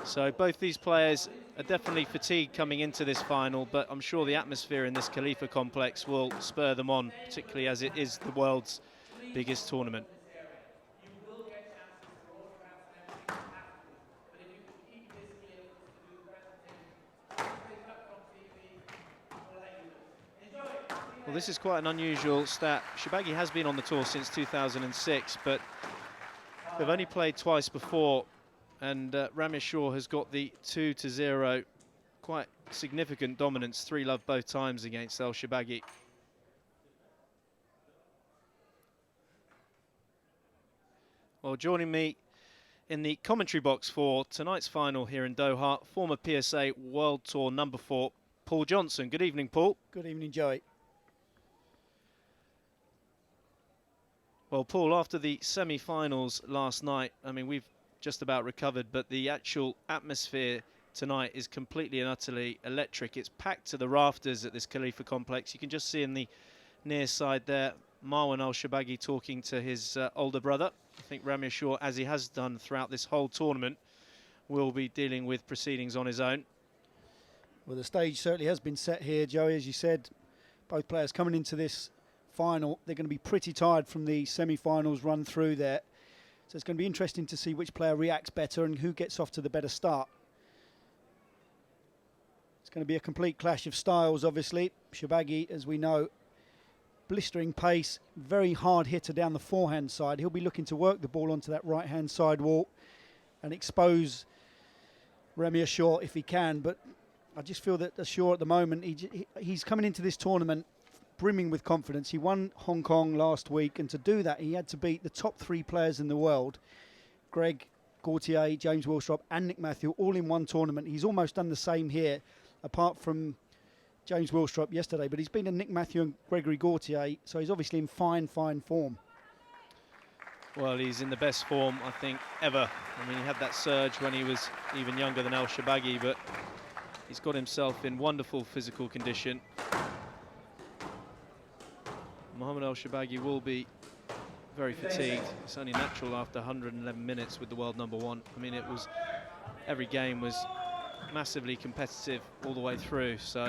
So both these players are definitely fatigued coming into this final, but I'm sure the atmosphere in this Khalifa complex will spur them on, particularly as it is the world's biggest tournament. Well, this is quite an unusual stat. Elshorbagy has been on the tour since 2006, but they've only played twice before, and Ashour has got the 2-0, quite significant dominance, 3-love both times against Elshorbagy. Well, joining me in the commentary box for tonight's final here in Doha, former PSA World Tour number 4, Paul Johnson. Good evening, Paul. Good evening, Joey. Well, Paul, after the semi-finals last night, I mean, we've just about recovered, but the actual atmosphere tonight is completely and utterly electric. It's packed to the rafters at this Khalifa complex. You can just see in the near side there, Marwan Elshorbagy talking to his older brother. I think Ashour, as he has done throughout this whole tournament, will be dealing with proceedings on his own. Well, the stage certainly has been set here, Joey. As you said, both players coming into this final, they're going to be pretty tired from the semi-finals run through there. So it's going to be interesting to see which player reacts better and who gets off to the better start. It's going to be a complete clash of styles, obviously. Elshorbagy, as we know, blistering pace, very hard hitter down the forehand side. He'll be looking to work the ball onto that right-hand side wall and expose Ashour if he can. But I just feel that Ashour at the moment, he's coming into this tournament brimming with confidence. He won Hong Kong last week, and to do that, he had to beat the top 3 players in the world, Greg Gaultier, James Willstrop and Nick Matthew, all in one tournament. He's almost done the same here, apart from James Willstrop yesterday, but he's beaten Nick Matthew and Gregory Gaultier, so he's obviously in fine form. Well, he's in the best form, I think, ever. I mean, he had that surge when he was even younger than Elshorbagy, but he's got himself in wonderful physical condition. Mohamed Elshorbagy will be very fatigued. It's only natural after 111 minutes with the world number 1. I mean, every game was massively competitive all the way through, so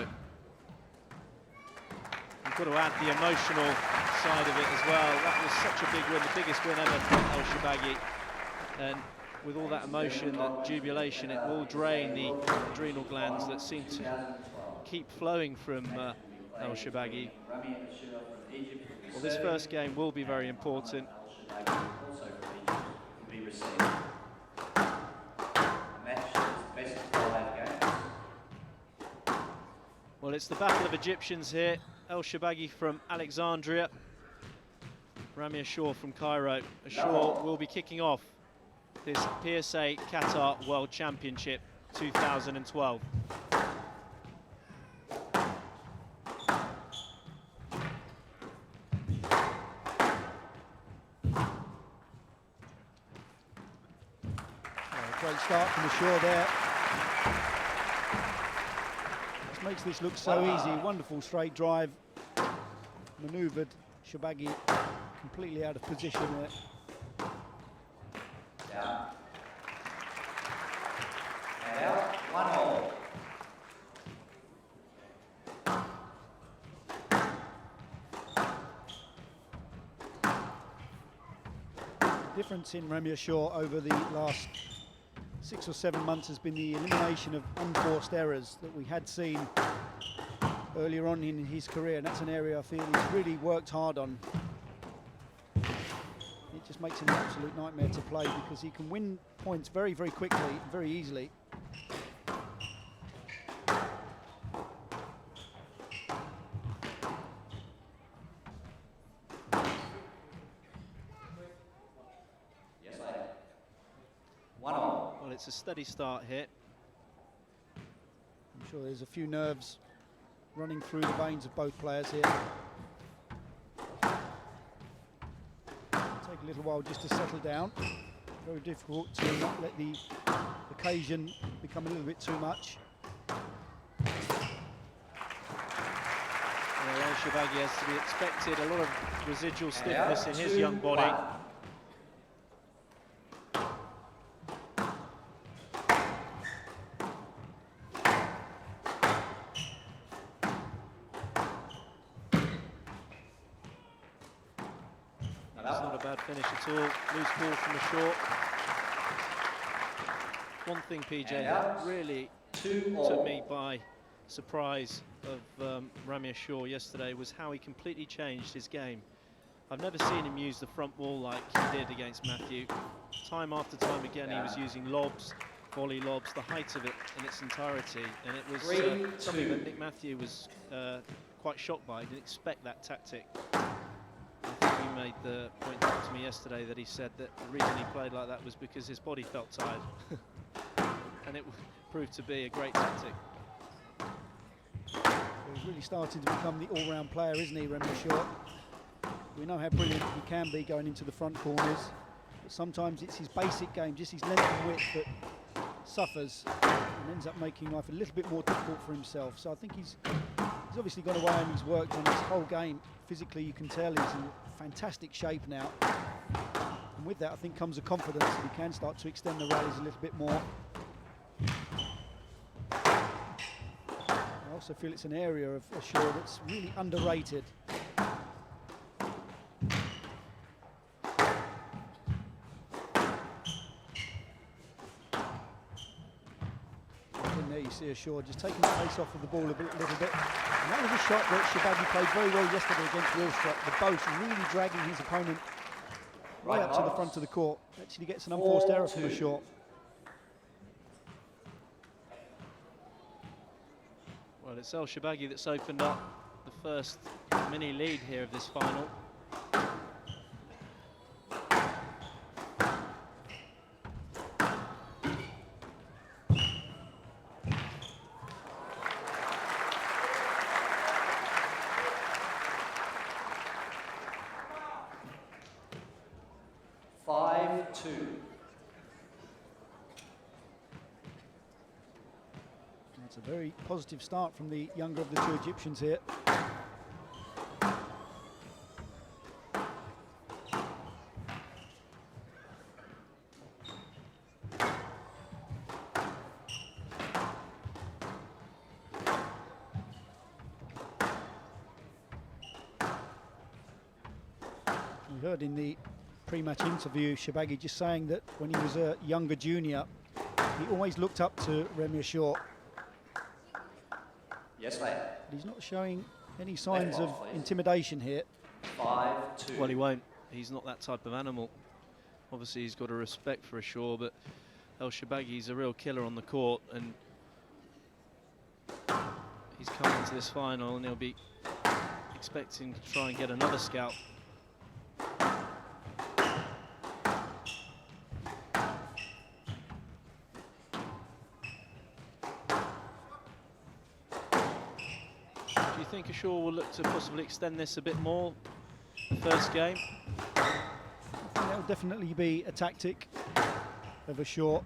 you've got to add the emotional side of it as well. That was such a big win, the biggest win ever for Elshorbagy, and with all that emotion, that jubilation, it will drain the adrenal glands that seem to keep flowing from Elshorbagy. Well, this first game will be very important. Well, it's the Battle of Egyptians here. Elshorbagy from Alexandria, Ashour from Cairo. Ashour will be kicking off this PSA Qatar World Championship 2012. Great start from Ashour there. This makes this look so easy. Wonderful straight drive. Manoeuvred Elshorbagy completely out of position there. Down. And out, 1-all. Difference in Ashour over the last 6 or 7 months has been the elimination of unforced errors that we had seen earlier on in his career, and that's an area I feel he's really worked hard on. It just makes it an absolute nightmare to play because he can win points very quickly, very easily. It's a steady start here. I'm sure there's a few nerves running through the veins of both players here. Take a little while just to settle down. Very difficult to not let the occasion become a little bit too much. Well, Elshorbagy has to be expected. A lot of residual stiffness in his young body. not a bad finish at all. Loose ball from Ashour. One thing, PJ, that really took me by surprise of Ramy Ashour yesterday was how he completely changed his game. I've never seen him use the front wall like he did against Matthew. Time after time again, he was using lobs, volley lobs, the height of it in its entirety, and it was something that Nick Matthew was quite shocked by. He didn't expect that tactic. I think he made the point to me yesterday that he said that the reason he played like that was because his body felt tired. And it proved to be a great tactic. He's really started to become the all-round player, isn't he, Remy Ashour? We know how brilliant he can be going into the front corners, but sometimes it's his basic game, just his length and width that suffers and ends up making life a little bit more difficult for himself. So I think he's obviously gone away and he's worked on his whole game. Physically, you can tell he's in fantastic shape now. And with that, I think comes a confidence that he can start to extend the rallies a little bit more. I also feel it's an area of Ashour that's really underrated. There you see Ashour just taking the pace off of the ball a little bit. And that was a shot that Elshorbagy played very well yesterday against Wilstrop. The both really dragging his opponent right up to the front of the court. Actually gets an unforced error from Ashour. Well, it's Elshorbagy that's opened up the first mini lead here of this final. It's a very positive start from the younger of the two Egyptians here. We heard in the pre-match interview Elshorbagy just saying that when he was a younger junior, he always looked up to Remy Ashour. Yes, mate. He's not showing any signs of intimidation here. 5-2. Well, he won't. He's not that type of animal. Obviously, he's got a respect for Ashour, but Elshorbagy's a real killer on the court, and he's come into this final, and he'll be expecting to try and get another scalp. Do you think Ashour will look to possibly extend this a bit more, the first game? I think that'll definitely be a tactic of Ashour.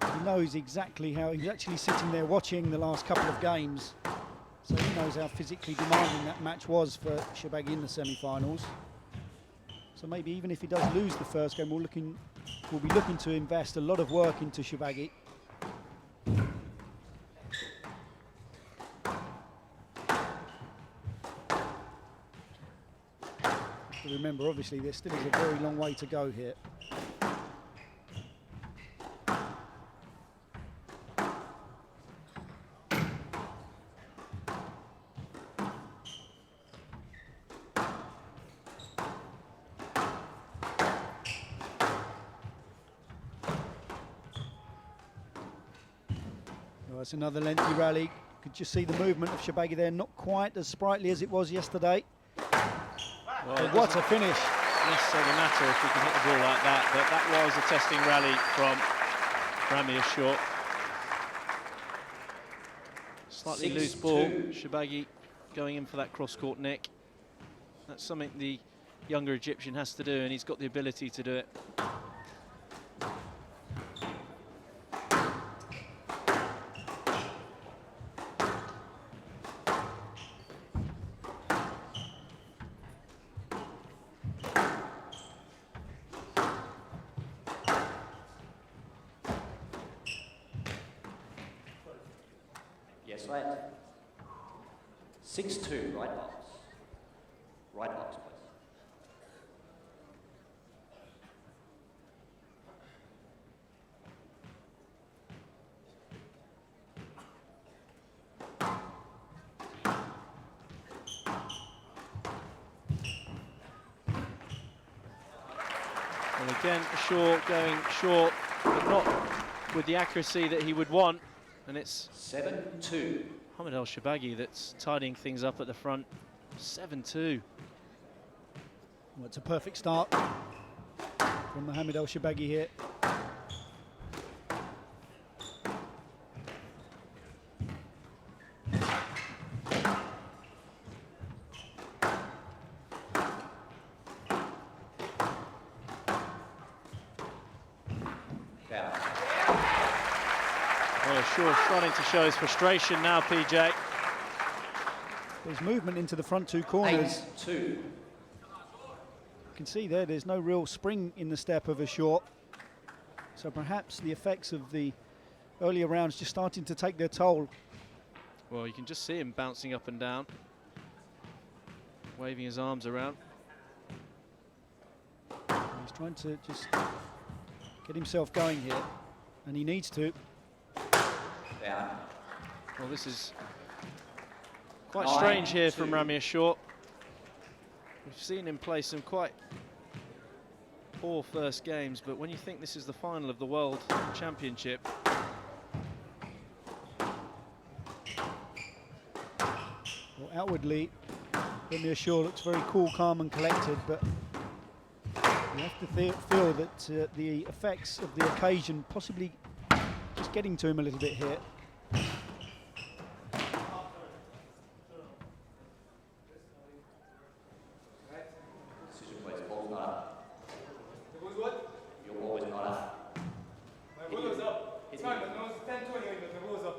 He knows exactly how he's actually sitting there watching the last couple of games, so he knows how physically demanding that match was for Elshorbagy in the semi-finals. So maybe even if he does lose the first game, we'll be looking to invest a lot of work into Elshorbagy. Remember, obviously, there still is a very long way to go here. Well, that's another lengthy rally. Could just see the movement of Elshorbagy there, not quite as sprightly as it was yesterday. Well, what a finish. Necessarily matter if we can hit the ball like that, but that was a testing rally from Ramy Ashour. Slightly loose ball, Elshorbagy going in for that cross-court nick. That's something the younger Egyptian has to do, and he's got the ability to do it. Yes, mate. 6-2, right box. Right box, please. Well, again, Ashour going short, but not with the accuracy that he would want. And it's 7-2. Mohamed Elshorbagy that's tidying things up at the front. 7-2. Well, it's a perfect start from Mohamed Elshorbagy here. Down. Well, Ashour starting to show his frustration now, PJ. There's movement into the front two corners. 8-2. You can see there's no real spring in the step of Ashour. So perhaps the effects of the earlier rounds just starting to take their toll. Well, you can just see him bouncing up and down, waving his arms around. He's trying to just get himself going here, and he needs to. Down. Well, this is quite 9-2. strange here from Ramy Ashour. We've seen him play some quite poor first games, but when you think this is the final of the World Championship, Well, outwardly, Ramy Ashour looks very cool, calm and collected, but you have to feel that the effects of the occasion possibly just getting to him a little bit here. Decision please. Ball's not up. The ball's what? Your ball is not up. My ball was up. Hit It's fine, me. but no, it's 10-20, but my ball was up.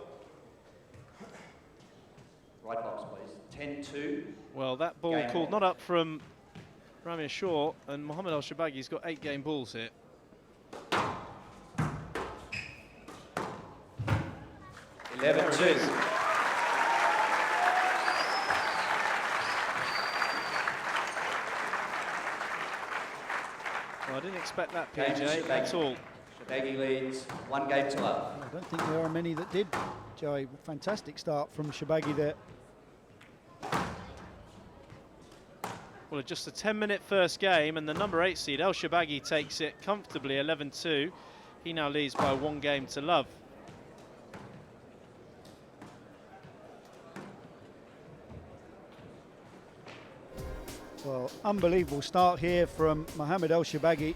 Right box, please. 10-2. well, that ball Game called on. not up from Ramy Ashour, and Mohamed Elshorbagy's got 8 game balls here. 11-2. Well, I didn't expect that, Game to PJ, at Shorbagy. all. Shorbagy leads 1 game to love. I don't think there are many that did, Joey. Fantastic start from Shorbagy there. Well, just a 10-minute first game, and the number 8 seed, Elshorbagy, takes it comfortably 11-2. He now leads by 1 game to love. Well, unbelievable start here from Mohamed Elshorbagy.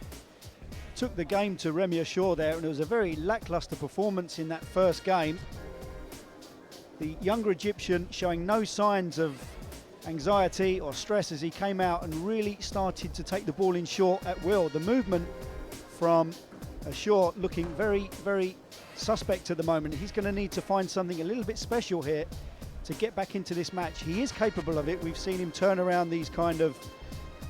Took the game to Ramy Ashour there, and it was a very lackluster performance in that first game. The younger Egyptian showing no signs of anxiety or stress as he came out and really started to take the ball in short at will. The movement from Ashour looking very, very suspect at the moment. He's going to need to find something a little bit special here to get back into this match. He is capable of it. We've seen him turn around these kind of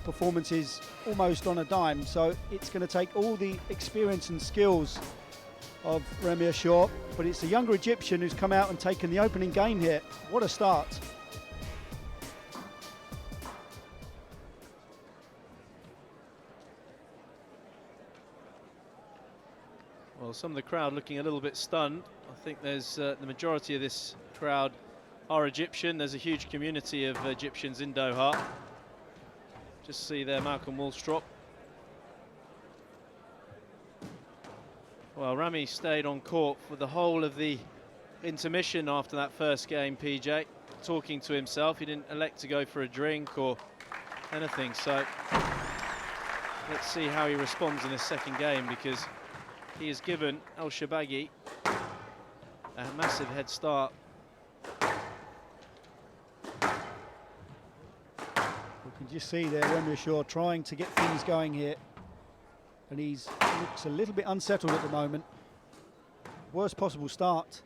performances almost on a dime. So it's going to take all the experience and skills of Ramy Ashour. But it's the younger Egyptian who's come out and taken the opening game here. What a start. Well, some of the crowd looking a little bit stunned. I think there's the majority of this crowd are Egyptian. There's a huge community of Egyptians in Doha. Just see there Malcolm Woolstrop. Well, Ramy stayed on court for the whole of the intermission after that first game, PJ, talking to himself. He didn't elect to go for a drink or anything, so let's see how he responds in this second game, because he has given Elshorbagy a massive head start. You can just see there Ramy Ashour trying to get things going here, and he's looks a little bit unsettled at the moment. Worst possible start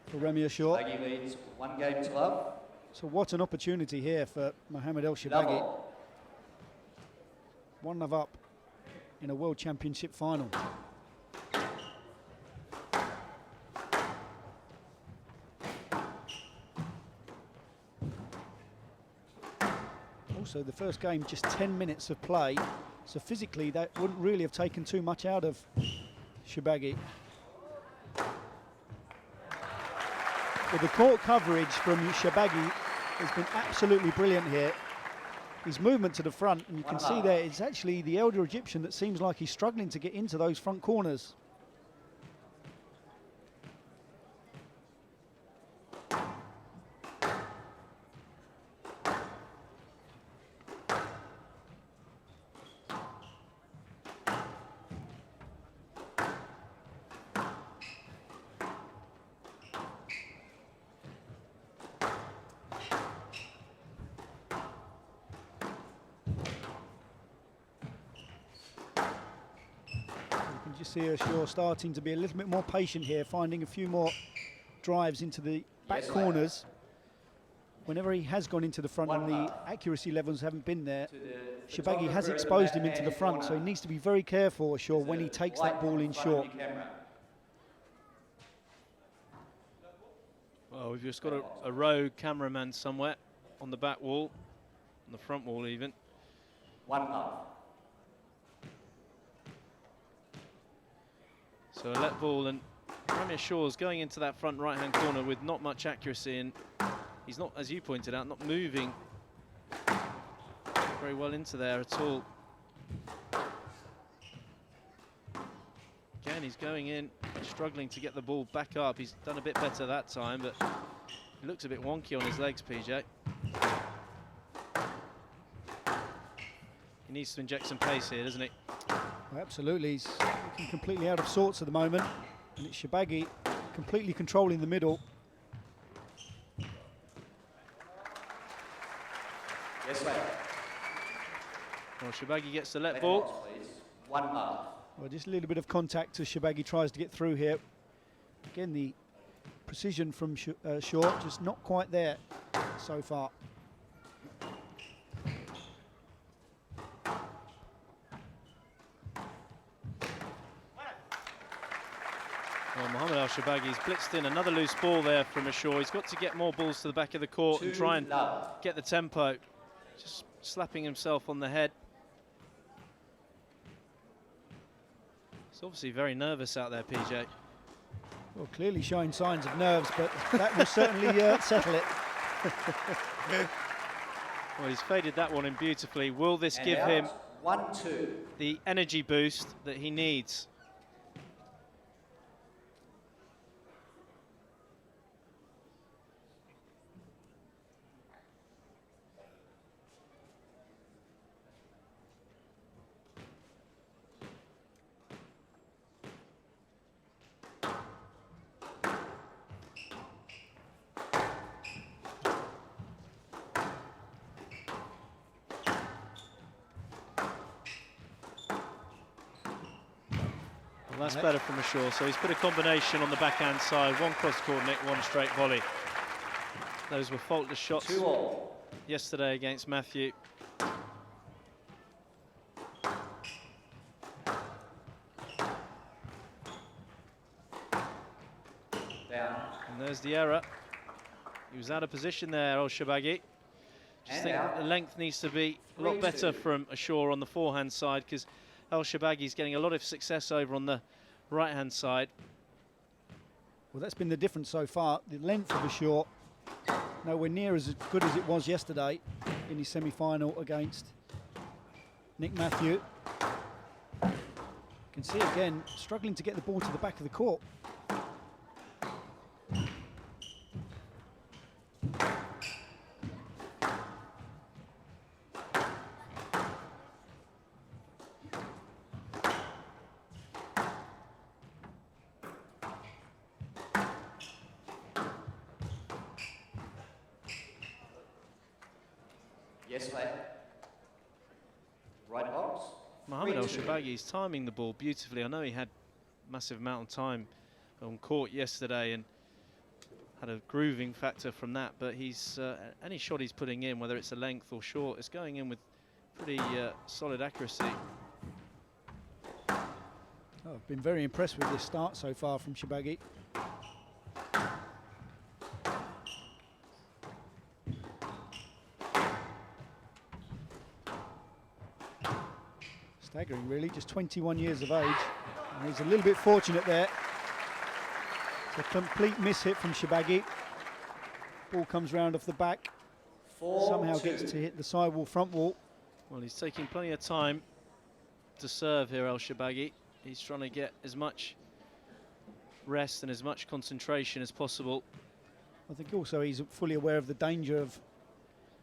for Ramy Ashour. Shorbagy leads 1 game to love. So what an opportunity here for Mohamed Elshorbagy. Double. 1-0 up in a World Championship final. Also, the first game, just 10 minutes of play, so physically that wouldn't really have taken too much out of Shorbagy. But the court coverage from Shorbagy has been absolutely brilliant here. his movement to the front, and you can see there it's actually the elder Egyptian that seems like he's struggling to get into those front corners. You see Ashour starting to be a little bit more patient here, finding a few more drives into the back corners. Whenever he has gone into the front and the accuracy levels haven't been there, Elshorbagy has exposed him into the front, so he needs to be very careful, Ashour, when he takes that ball in short. Well, we've just got a rogue cameraman somewhere on the back wall, on the front wall even. 1 love. So a let ball, and Ashour's going into that front right-hand corner with not much accuracy, and he's not, as you pointed out, not moving very well into there at all. Again, he's going in, struggling to get the ball back up. He's done a bit better that time, but he looks a bit wonky on his legs, PJ. He needs to inject some pace here, doesn't he? Well, absolutely, he's looking completely out of sorts at the moment, and it's Elshorbagy completely controlling the middle. Yes, mate. Well, Elshorbagy gets the let ball. Please. 1 love. Well, just a little bit of contact as Elshorbagy tries to get through here. Again, the precision from Ashour just not quite there so far. Well, Mohamed Elshorbagy's blitzed in another loose ball there from Ashour. He's got to get more balls to the back of the court and try and get the tempo. Just slapping himself on the head. He's obviously very nervous out there, PJ. Well, clearly showing signs of nerves, but that will certainly settle it. Well, he's faded that one in beautifully. Will this give him 1-2. the energy boost that he needs? Well, that's better from Ashour. So he's put a combination on the backhand side, one cross-court nick, one straight volley. Those were faultless shots 2-all. yesterday against Matthew. Down. And there's the error. He was out of position there, Elshorbagy. Just think that the length needs to be a lot better from Ashour on the forehand side, because Elshorbagy's getting a lot of success over on the right-hand side. Well, that's been the difference so far. The length of Ashour nowhere near as good as it was yesterday in his semi-final against Nick Matthew. You can see again, struggling to get the ball to the back of the court. Yes, mate. Right box. Mohamed 3-2. Elshorbagy's timing the ball beautifully. I know he had a massive amount of time on court yesterday and had a grooving factor from that, but he's any shot he's putting in, whether it's a length or short, it's going in with pretty solid accuracy. Oh, I've been very impressed with this start so far from Elshorbagy. Staggering, really, just 21 years of age. And he's a little bit fortunate there. It's a complete miss hit from Elshorbagy. Ball comes round off the back, somehow 4-2. gets to hit the sidewall, front wall. Well, he's taking plenty of time to serve here, Elshorbagy. He's trying to get as much rest and as much concentration as possible. I think also he's fully aware of the danger of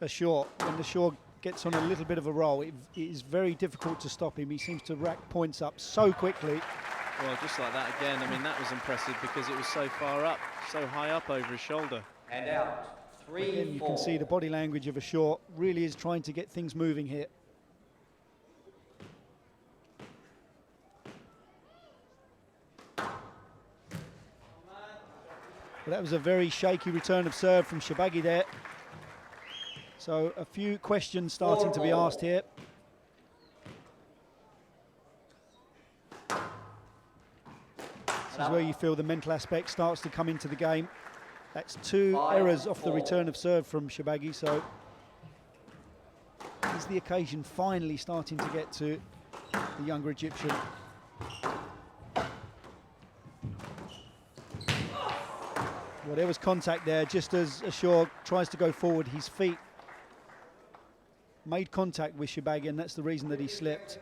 Ashour. When Ashour gets on a little bit of a roll, it is very difficult to stop him. He seems to rack points up so quickly. Well, just like that again, I mean, that was impressive because it was so far up, so high up over his shoulder. And out. 3-4. Again, you can see the body language of Ashour really is trying to get things moving here. But that was a very shaky return of serve from Elshorbagy there. So a few questions starting to be asked here. This is where you feel the mental aspect starts to come into the game. That's 2 errors off the return of serve from Elshorbagy, so is the occasion finally starting to get to the younger Egyptian. Well, there was contact there, just as Ashour tries to go forward, his feet made contact with Elshorbagy, and that's the reason that he slipped.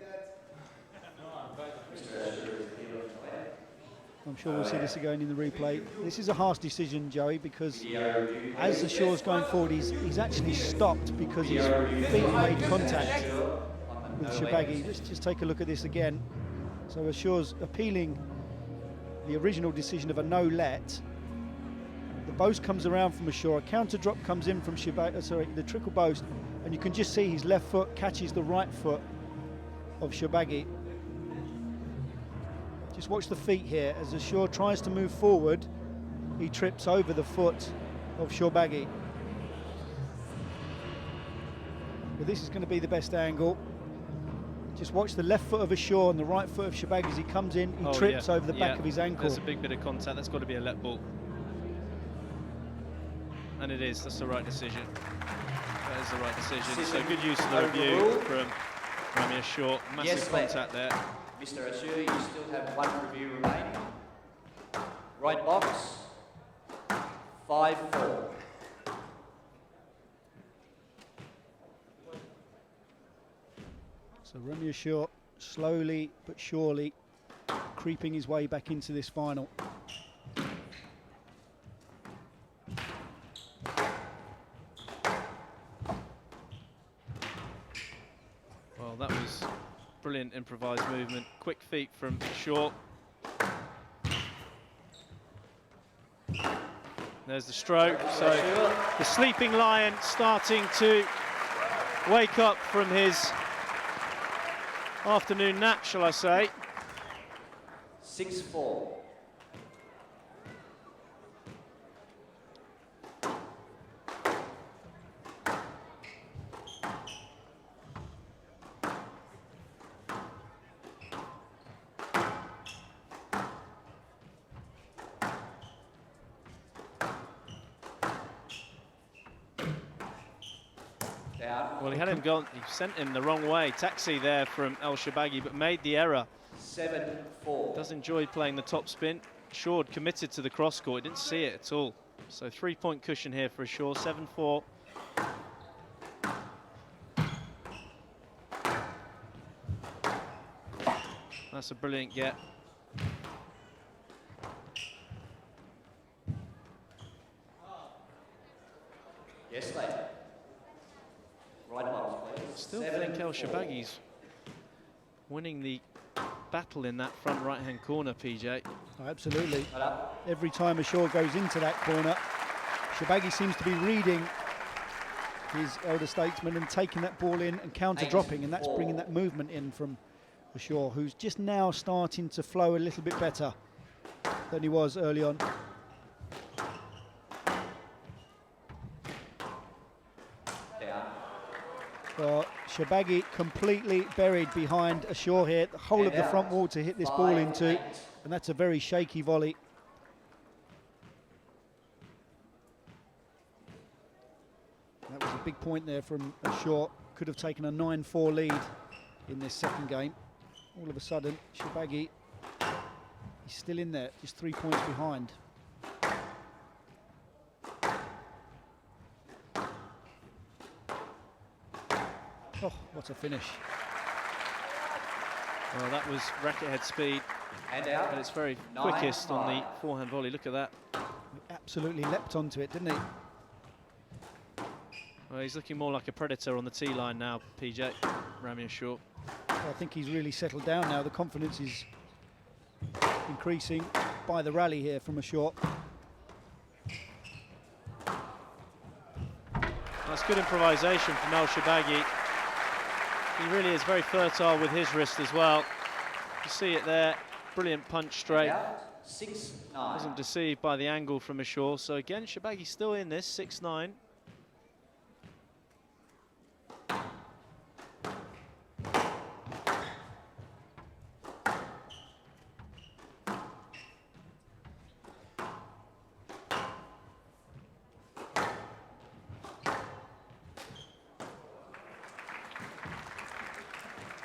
I'm sure we'll see this again in the replay. This is a harsh decision, Joey, because as Ashour's going forward, he's actually stopped because his feet made contact with Elshorbagy. Let's just take a look at this again. So Ashour's appealing the original decision of a no-let. The boast comes around from Ashour, a counter drop comes in from the trickle boast, and you can just see his left foot catches the right foot of Elshorbagy. Just watch the feet here. As Ashour tries to move forward, he trips over the foot of Elshorbagy. But this is going to be the best angle. Just watch the left foot of Ashour and the right foot of Elshorbagy as he comes in. He trips over the back of his ankle. There's a big bit of contact. That's got to be a let ball. And it is. That's the right decision. That is the right decision. So good use of the review from Ramy Ashour. Massive contact there. Mr. Ashour, you still have 1 review remaining. Right box. 5-4. So Ramy Ashour slowly but surely creeping his way back into this final. Well, that was brilliant improvised movement. Quick feet from Ashour. There's the stroke. So the sleeping lion starting to wake up from his afternoon nap, shall I say. 6-4. Well, he had him gone, he sent him the wrong way. Taxi there from Elshorbagy, but made the error. 7-4. Does enjoy playing the top spin. Ashour committed to the cross court, didn't see it at all. So 3-point cushion here for Ashour, 7-4. That's a brilliant get. Yes, lady. Right box, please. Still think Elshorbagy's winning the battle in that front right-hand corner, PJ. Oh, absolutely. Right up. Every time Ashour goes into that corner, Elshorbagy seems to be reading his elder statesman and taking that ball in and counter-dropping, and that's bringing that movement in from Ashour, who's just now starting to flow a little bit better than he was early on. Elshorbagy completely buried behind Ashour here, the whole of the front wall to hit this ball into, and that's a very shaky volley. That was a big point there from Ashour. Could have taken a 9-4 lead in this second game. All of a sudden, Elshorbagy is still in there, just 3 points behind. Oh, what a finish. Well, that was racket head speed, And out. and it's very 9-5. quickest on the forehand volley. Look at that. He absolutely leapt onto it, didn't he? Well, he's looking more like a predator on the tee line now, PJ, Ramy Ashour. I think he's really settled down now. The confidence is increasing by the rally here from Ashour. That's good improvisation from Elshorbagy. He really is very fertile with his wrist as well. You see it there, brilliant punch straight. Out. 6-9. Wasn't deceived by the angle from Ashour. So again, Elshorbagy still in this, 6-9.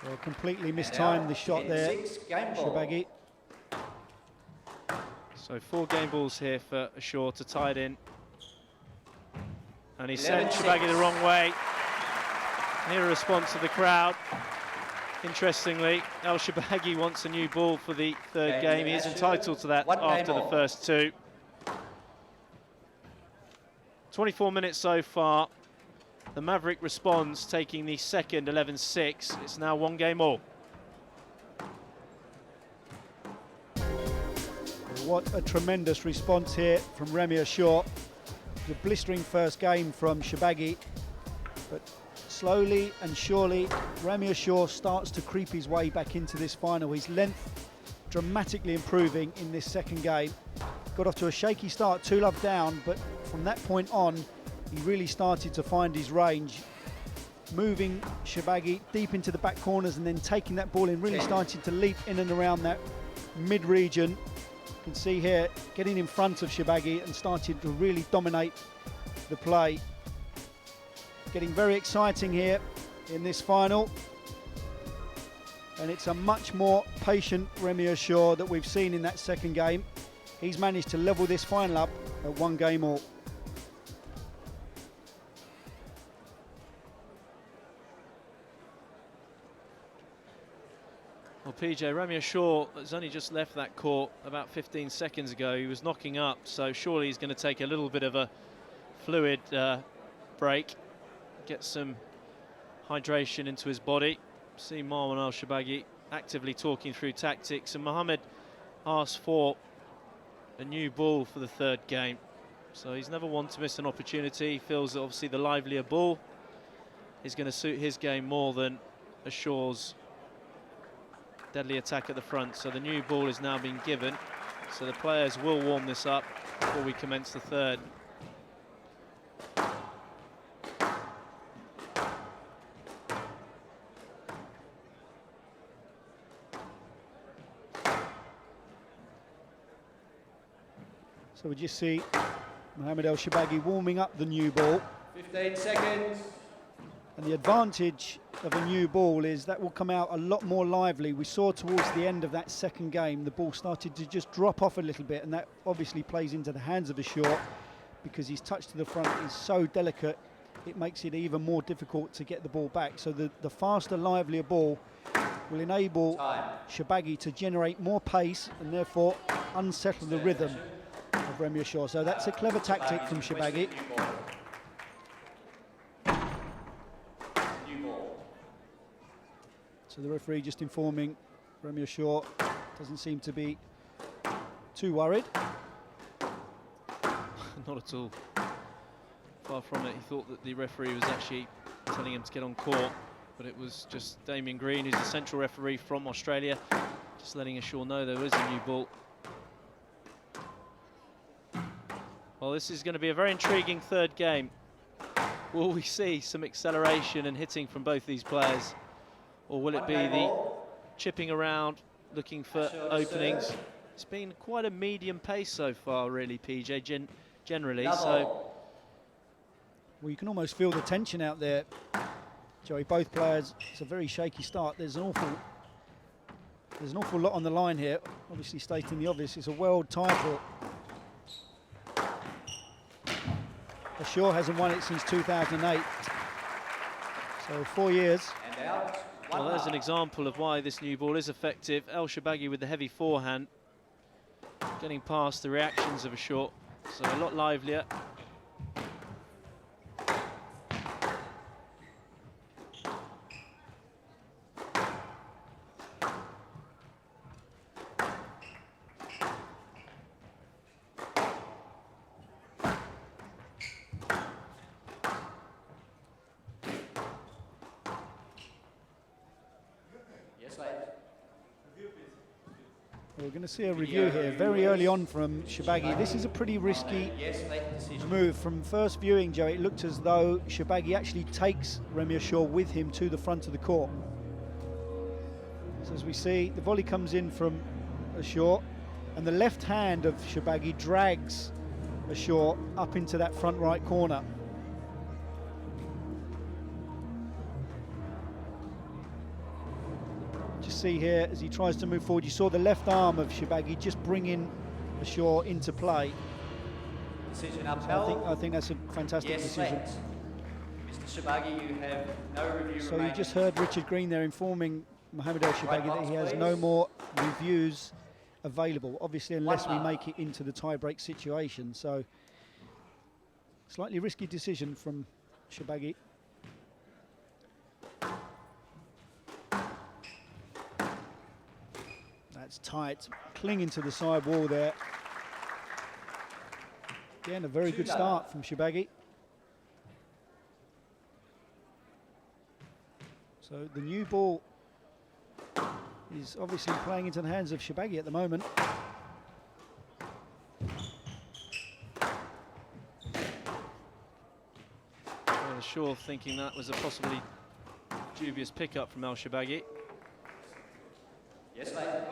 Well, completely mistimed the shot there, 10-6 game ball. Elshorbagy. So 4 game balls here for Ashour to tie it in. And he sent 11-6. Elshorbagy the wrong way. Here a response of the crowd. Interestingly, Elshorbagy wants a new ball for the third game. He is entitled to that One game after the ball. first 2. 24 minutes so far. The Maverick responds, taking the second 11-6. It's now 1 game all. What a tremendous response here from Ramy Ashour. The blistering first game from Elshorbagy, but slowly and surely Ramy Ashour starts to creep his way back into this final. His length dramatically improving in this second game. Got off to a shaky start, 2-love down, but from that point on he really started to find his range, moving Elshorbagy deep into the back corners and then taking that ball in, really starting to leap in and around that mid-region. You can see here, getting in front of Elshorbagy and started to really dominate the play. Getting very exciting here in this final. And it's a much more patient Ramy Ashour that we've seen in that second game. He's managed to level this final up at 1 game all. Well, PJ, Ramy Ashour has only just left that court about 15 seconds ago. He was knocking up, so surely he's going to take a little bit of a fluid break, get some hydration into his body. See Marwan Elshorbagy actively talking through tactics, and Mohammed asked for a new ball for the third game. So he's never one to miss an opportunity. He feels that obviously the livelier ball is going to suit his game more than Ashour's deadly attack at the front. So the new ball is now being given. So the players will warm this up before we commence the third. So we just see Mohammed Elshorbagy warming up the new ball. 15 seconds. And the advantage of a new ball is that will come out a lot more lively. We saw towards the end of that second game, the ball started to just drop off a little bit, and that obviously plays into the hands of Ashour because his touch to the front is so delicate, it makes it even more difficult to get the ball back. So the faster, livelier ball will enable Elshorbagy to generate more pace and therefore unsettle the rhythm of Ramy Ashour. So that's a clever tactic from Elshorbagy. So the referee just informing Ramy Ashour doesn't seem to be too worried. Not at all. Far from it. He thought that the referee was actually telling him to get on court, but it was just Damien Green, who's the central referee from Australia, just letting Ashour know there was a new ball. Well, this is going to be a very intriguing third game. Will we see some acceleration and hitting from both these players? Or will it be the chipping around, looking for openings? It's been quite a medium pace so far, really, PJ, generally. So, well, you can almost feel the tension out there, Joey. Both players, it's a very shaky start. There's an awful lot on the line here. Obviously, stating the obvious, it's a world title. Ashour hasn't won it since 2008. So 4 years. And out. Well, there's an example of why this new ball is effective. Elshorbagy with the heavy forehand, getting past the reactions of Ashour, so a lot livelier. Yes, late. We're going to see a review here very early on from Elshorbagy. This is a pretty risky Yes, late decision. move. From first viewing, Joe, it looked as though Elshorbagy actually takes Remy Ashour with him to the front of the court. So as we see, the volley comes in from Ashour, and the left hand of Elshorbagy drags Ashour up into that front right corner. Just see here as he tries to move forward, you saw the left arm of Elshorbagy just bringing Ashour into play. Decision So upheld. I think that's a fantastic Yes, decision. late. Mr. Elshorbagy, you have no review So remaining. you just heard Richard Green there informing Mohamed Elshorbagy Right that box, he has please. no more reviews available, obviously unless we One make it into the tie-break situation. So slightly risky decision from Elshorbagy. That's tight, clinging to the side wall there. Again, a very good start from Elshorbagy. So the new ball is obviously playing into the hands of Elshorbagy at the moment. Well, Ashour thinking that was a possibly dubious pickup from Elshorbagy. Yes, late. Left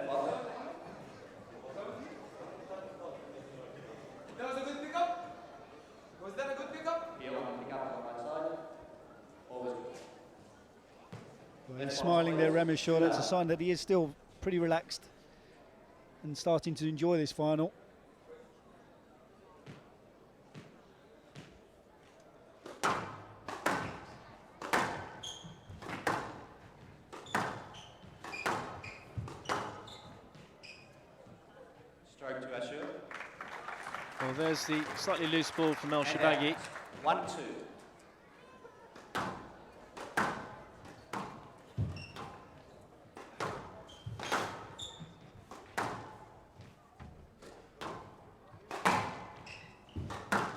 box. That was a good pickup? Was that a good pickup? Heel on pick up on the right side. Always good. Well, he's smiling there, Remy Ashour. That's a sign that he is still pretty relaxed and starting to enjoy this final. Stroke to Ashour. Well, there's the slightly loose ball from And Elshorbagy. out. 1-2.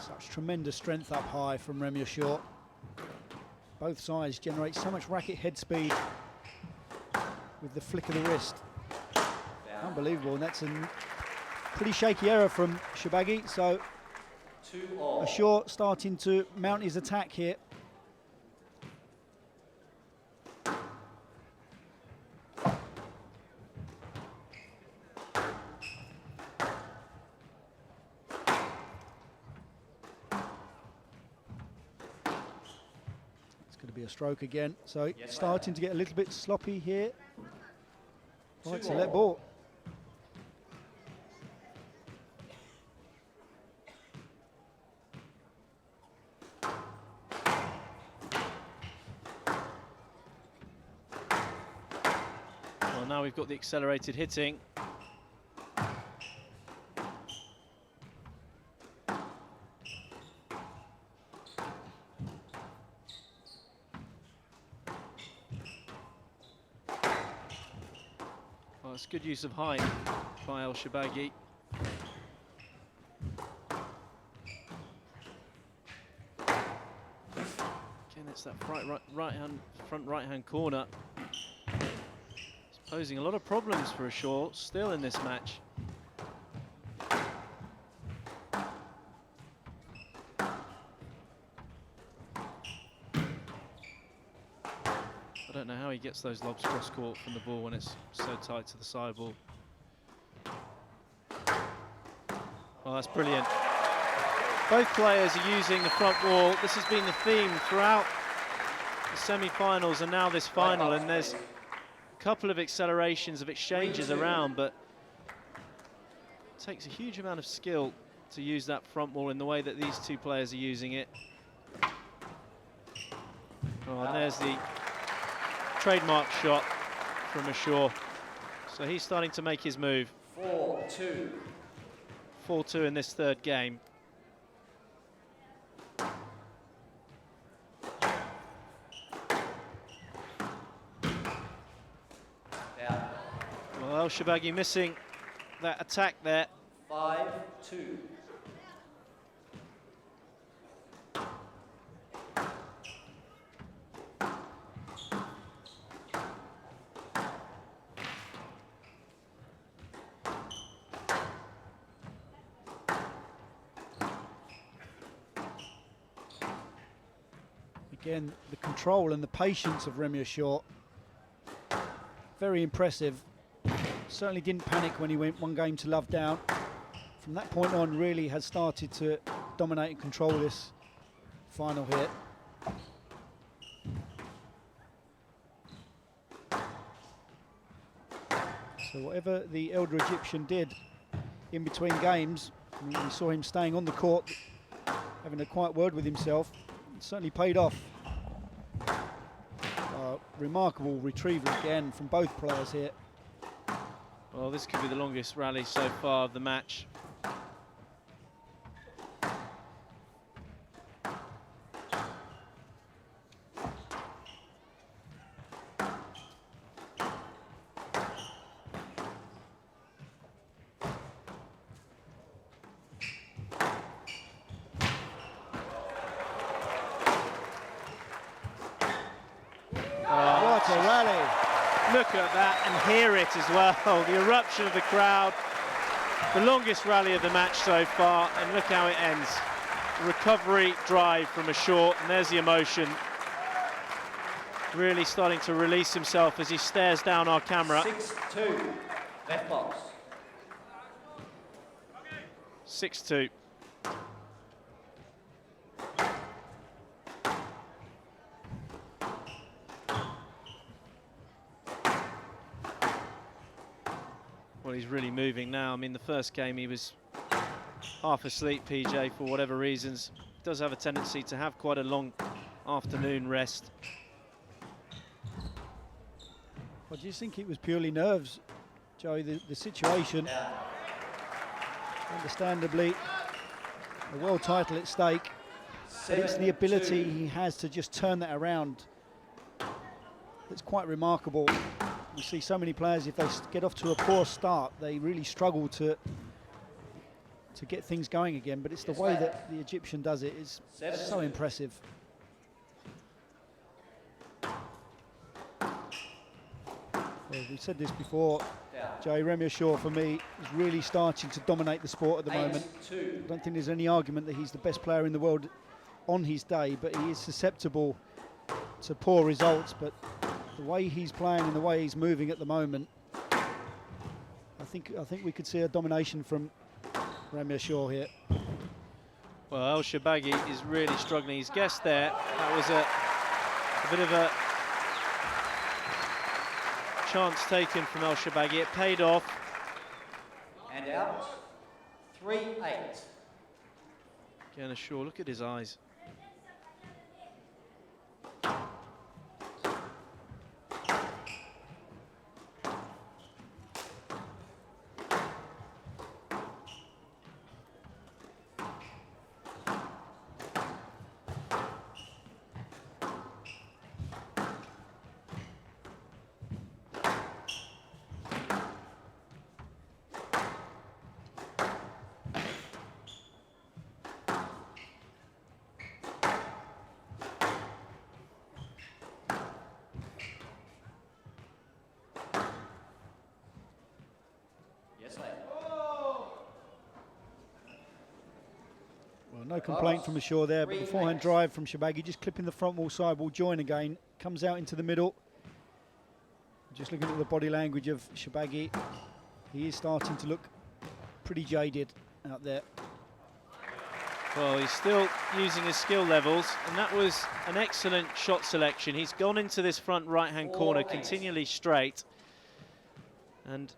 Such tremendous strength up high from Remy Ashour. Both sides generate so much racket head speed with the flick of the wrist. Down. Unbelievable, and that's a pretty shaky error from Elshorbagy. So 2-all. Ashour starting to mount his attack here. It's going to be a stroke again. So Yes, starting to get a little bit sloppy here. Right, so 2-all. let ball. Well, now we've got the accelerated hitting. Well, it's good use of height by Elshorbagy. Again, it's that front right-hand corner. It's posing a lot of problems for Ashour still in this match. I don't know how he gets those lobs cross court from the ball when it's so tight to the sidewall. Oh, that's brilliant. Both players are using the front wall. This has been the theme throughout the semi-finals and now this final, and there's a couple of accelerations of exchanges around, but it takes a huge amount of skill to use that front wall in the way that these two players are using it. Oh, and there's the trademark shot from Ashour. So he's starting to make his move. 4-2. 4-2 in this third game. Down. Well, Elshorbagy missing that attack there. 5-2. Again, the control and the patience of Remy Ashour, very impressive. Certainly didn't panic when he went 1 game to love down. From that point on, really has started to dominate and control this final hit. So whatever the elder Egyptian did in between games, we saw him staying on the court, having a quiet word with himself. It certainly paid off. Remarkable retrieval again from both players here. Well, this could be the longest rally so far of the match. What a rally. Look at that and hear it as well. The eruption of the crowd. The longest rally of the match so far, and look how it ends. Recovery drive from Ashour, and there's the emotion. Really starting to release himself as he stares down our camera. 6-2. Left box. 6-2. Well, he's really moving now. I mean, the first game he was half asleep, PJ, for whatever reasons. Does have a tendency to have quite a long afternoon rest. Well, do you think it was purely nerves, Joey? The situation, understandably, a world title at stake, but it's the ability he has to just turn that around that's quite remarkable. We see so many players, if they get off to a poor start, they really struggle to get things going again, but it's the way that the Egyptian does it is so impressive. Well, we've said this before, Joey, Remy Ashour for me is really starting to dominate the sport at the moment. I don't think there's any argument that he's the best player in the world on his day, but he is susceptible to poor results. But the way he's playing and the way he's moving at the moment, I think we could see a domination from Remy Ashour here. Well, Elshorbagy is really struggling. He's guessed there. That was a bit of a chance taken from Elshorbagy. It paid off. And out. 3-8. Again, Ashour, look at his eyes. Well, no complaint from Ashour there, but the forehand drive from Elshorbagy, just clipping the front wall sidewall join again, comes out into the middle. Just looking at the body language of Elshorbagy, he is starting to look pretty jaded out there. Well, he's still using his skill levels, and that was an excellent shot selection. He's gone into this front right-hand corner continually straight, and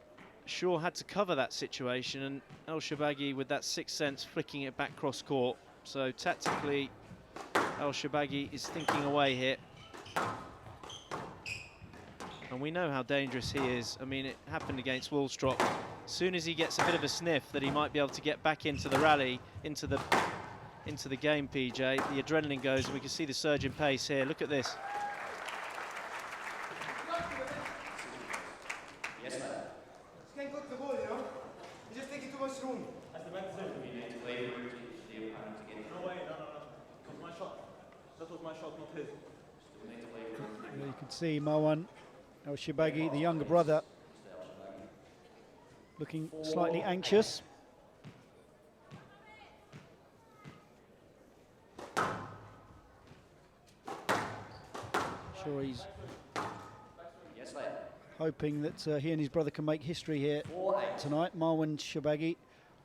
Ashour had to cover that situation, and Elshorbagy with that sixth sense flicking it back cross court. So tactically, Elshorbagy is thinking away here. And we know how dangerous he is. I mean, it happened against Woolstrop. As soon as he gets a bit of a sniff that he might be able to get back into the rally, into the game, PJ, the adrenaline goes, and we can see the surge in pace here. Look at this. Yes, sir. You can't go to the ball, you know? You're just taking too much room. You need to leave room for the opponent to get in. No way, no. It was my shot. That was my shot, not his. Still need to leave room. There you can see Marwan Elshorbagy, the younger brother, looking slightly anxious. Sure, he's Yes, lad. hoping that he and his brother can make history here 4-8. tonight. Marwan Elshorbagy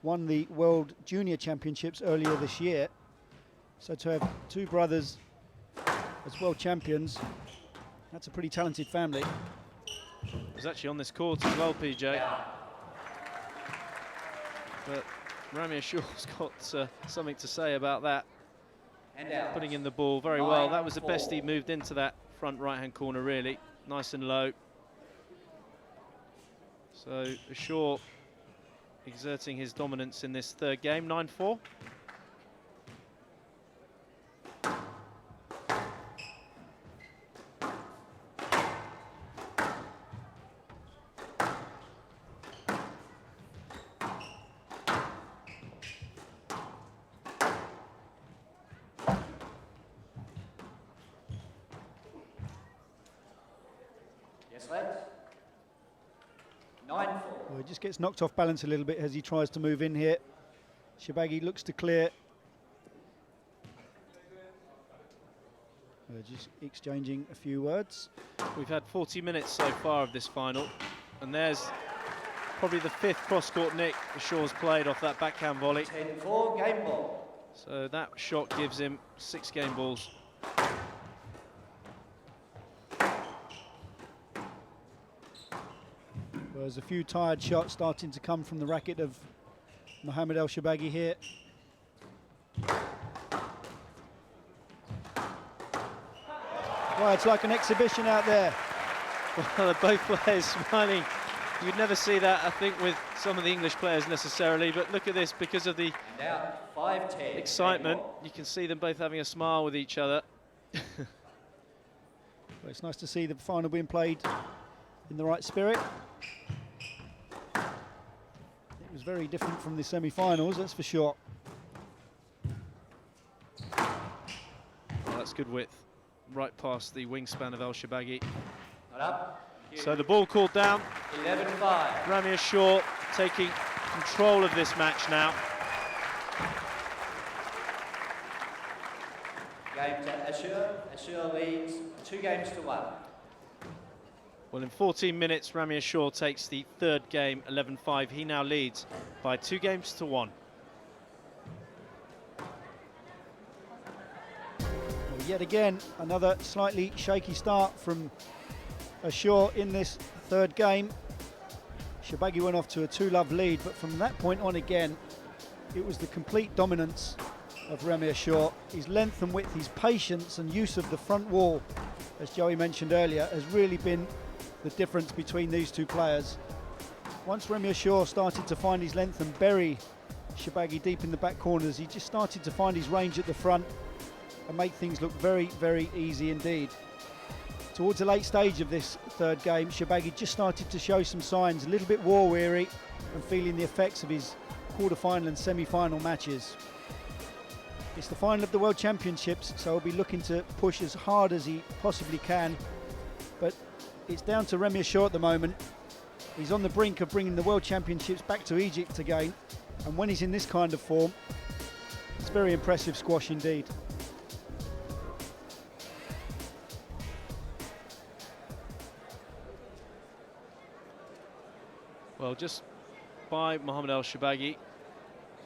won the World Junior Championships earlier this year. So to have two brothers as world champions, that's a pretty talented family. He was actually on this court as well, PJ. But Ramy Ashour's got something to say about that. And out. Putting in the ball very well. That was the best he moved into that front right-hand corner, really. Nice and low. So Ashour exerting his dominance in this third game, 9-4. Yes, lads. 9-4. Well, he just gets knocked off balance a little bit as he tries to move in here. Elshorbagy looks to clear. Just exchanging a few words. We've had 40 minutes so far of this final, and there's probably the fifth cross-court nick Ashour's played off that backhand volley. 10-4, game ball. So that shot gives him 6 game balls. Well, there's a few tired shots starting to come from the racket of Mohammed Elshorbagy here. Well, it's like an exhibition out there. Well, both players smiling. You'd never see that, I think, with some of the English players necessarily, but look at this, because of the And out. 5-10. excitement, game ball. you can see them both having a smile with each other. Well, it's nice to see the final being played in the right spirit. It was very different from the semi-finals, that's for sure. Well, that's good width, right past the wingspan of Elshorbagy. Not up. So the ball called down. 11-5. Ramy Ashour taking control of this match now. Game to Ashour. Ashour leads 2-1. Well, in 14 minutes, Ramy Ashour takes the third game, 11-5. He now leads by 2-1. Well, yet again, another slightly shaky start from Ashour in this third game. Elshorbagy went off to a 2-love lead, but from that point on again, it was the complete dominance of Ramy Ashour. His length and width, his patience and use of the front wall, as Joey mentioned earlier, has really been the difference between these two players. Once Ramy Ashour started to find his length and bury Elshorbagy deep in the back corners, he just started to find his range at the front and make things look very, very easy indeed. Towards the late stage of this third game, Elshorbagy just started to show some signs, a little bit war weary and feeling the effects of his quarter-final and semi-final matches. It's the final of the World Championships, so he'll be looking to push as hard as he possibly can. But it's down to Ramy Ashour at the moment. He's on the brink of bringing the World Championships back to Egypt again. And when he's in this kind of form, it's very impressive squash indeed. Well, just by Mohammed Elshorbagy,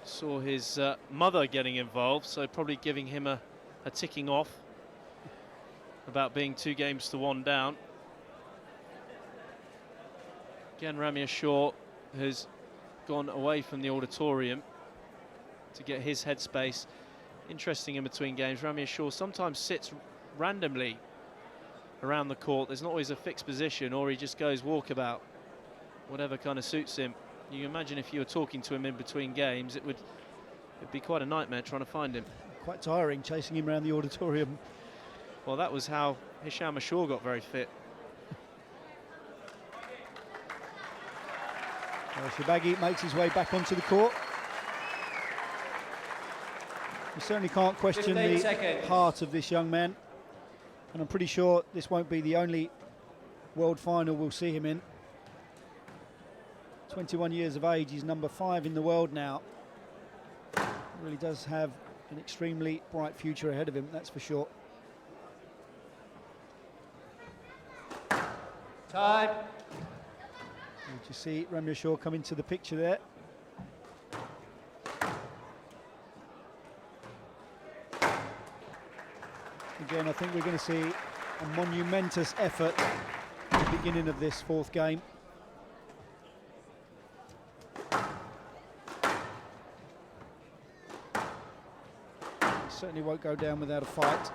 saw his mother getting involved, so probably giving him a ticking off about being 2-1 down. Again, Ramy Ashour has gone away from the auditorium to get his headspace. Interesting in between games, Ramy Ashour sometimes sits randomly around the court. There's not always a fixed position, or he just goes walkabout, whatever kind of suits him. You can imagine if you were talking to him in between games, it'd be quite a nightmare trying to find him. Quite tiring chasing him around the auditorium. Well, that was how Hisham Ashour got very fit. Elshorbagy makes his way back onto the court. You certainly can't question 15 the seconds. heart of this young man, and I'm pretty sure this won't be the only world final we'll see him in. 21 years of age, he's number 5 in the world now. Really does have an extremely bright future ahead of him, that's for sure. Time. Did you see Ramy Ashour come into the picture there? Again, I think we're going to see a monumentous effort at the beginning of this fourth game. Certainly won't go down without a fight.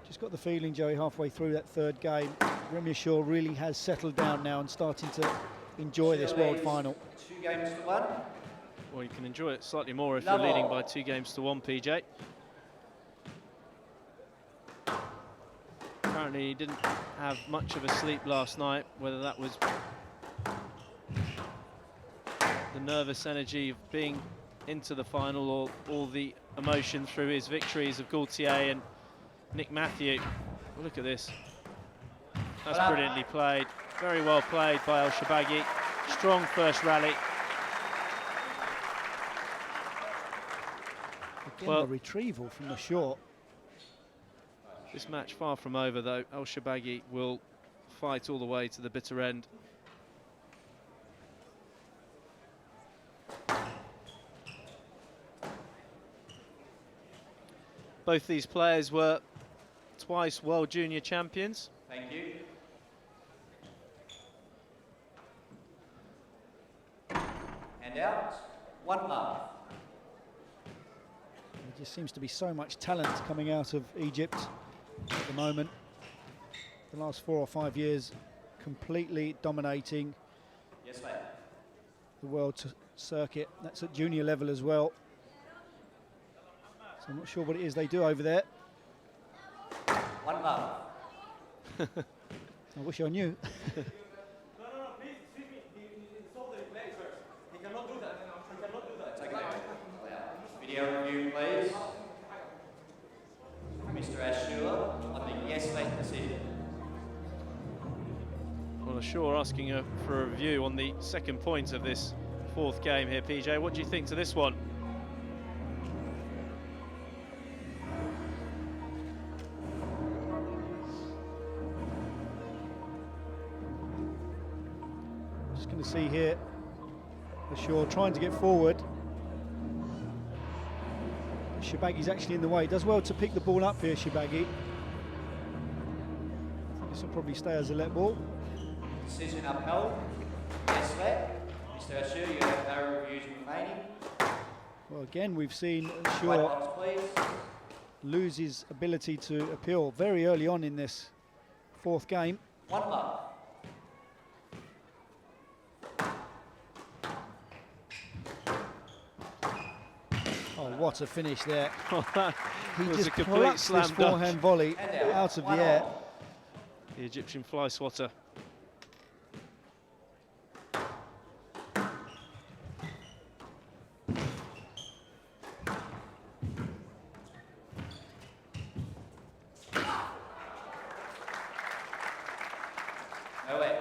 Just got the feeling, Joey, halfway through that third game, Ramy Ashour really has settled down now and starting to enjoy this world final. 2 games to 1. Well, you can enjoy it slightly more if Love you're leading all. by 2 games to 1, PJ. Apparently he didn't have much of a sleep last night, whether that was the nervous energy of being into the final or all the emotion through his victories of Gaultier and Nick Matthew. Look at this. That's brilliantly played. Very well played by Elshorbagy. Strong first rally. Again, Well- a retrieval from the short. This match far from over though. Elshorbagy will fight all the way to the bitter end. Both these players were twice World Junior champions. Thank you. And out. 1 love. There just seems to be so much talent coming out of Egypt at the moment. The last 4 or 5 years completely dominating Yes, mate. the world circuit. That's at junior level as well. So I'm not sure what it is they do over there. 1 love. I wish I knew. No, please, excuse me. He saw the replay first. He cannot do that. He cannot do that. Take it. Video review, please. Mr. Ashour on the yes late decision. Well, Ashour asking for a review on the second point of this fourth game here, PJ. What do you think to this one? Just going to see here Ashour trying to get forward. Elshorbagy's actually in the way. Does well to pick the ball up here, Elshorbagy. I think this will probably stay as a let ball. Decision upheld. Yes, let. Mr. Ashour, you have no reviews remaining. Well, again, we've seen White Ashour box, please. lose his ability to appeal very early on in this fourth game. 1 love. Oh, what a finish there. That He was just a complete plucks slam this dunk. forehand volley And out of the 1 air. all. The Egyptian fly swatter. No way.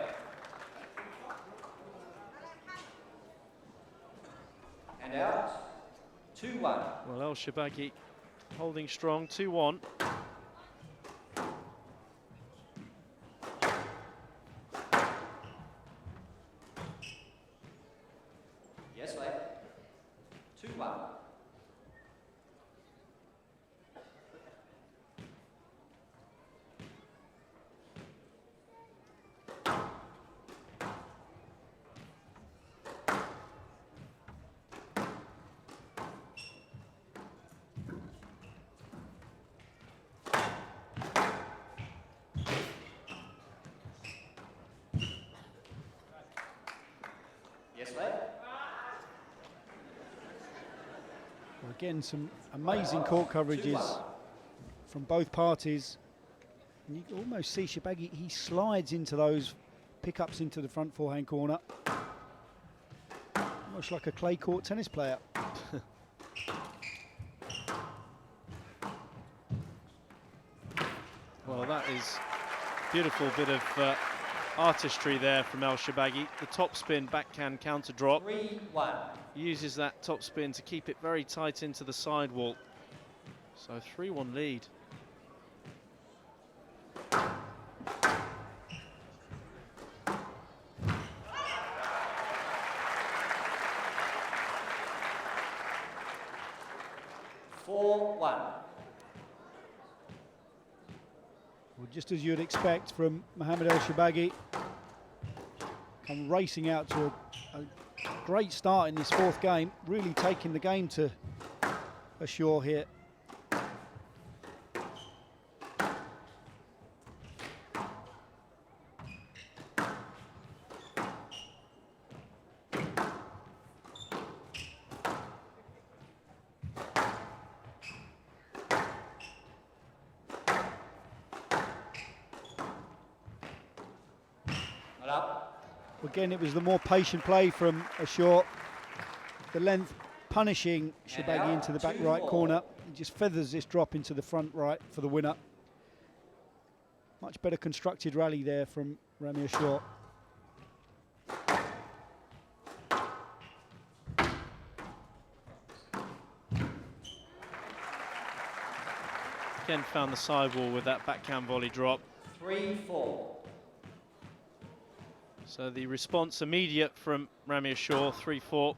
And out. 2-1. Well, Elshorbagy holding strong, 2-1. 2-1. Yes, mate. Well, again, some amazing court coverages from both parties. And you can almost see Elshorbagy, he slides into those pickups into the front forehand corner. Almost like a clay court tennis player. Well, that is beautiful bit of artistry there from Elshorbagy. The top spin backhand counter drop. 3-1. Uses that top spin to keep it very tight into the sidewall. So 3-1 lead. Well, just as you'd expect from Mohamed Elshorbagy, come racing out to a great start in this fourth game, really taking the game to Ashour here. Again, it was the more patient play from Ashour. The length punishing Elshorbagy into the back right corner. He just feathers this drop into the front right for the winner. Much better constructed rally there from Ramy Ashour. Again found the sidewall with that backhand volley drop. 3-4. So the response immediate from Ramy Ashour, 3-4.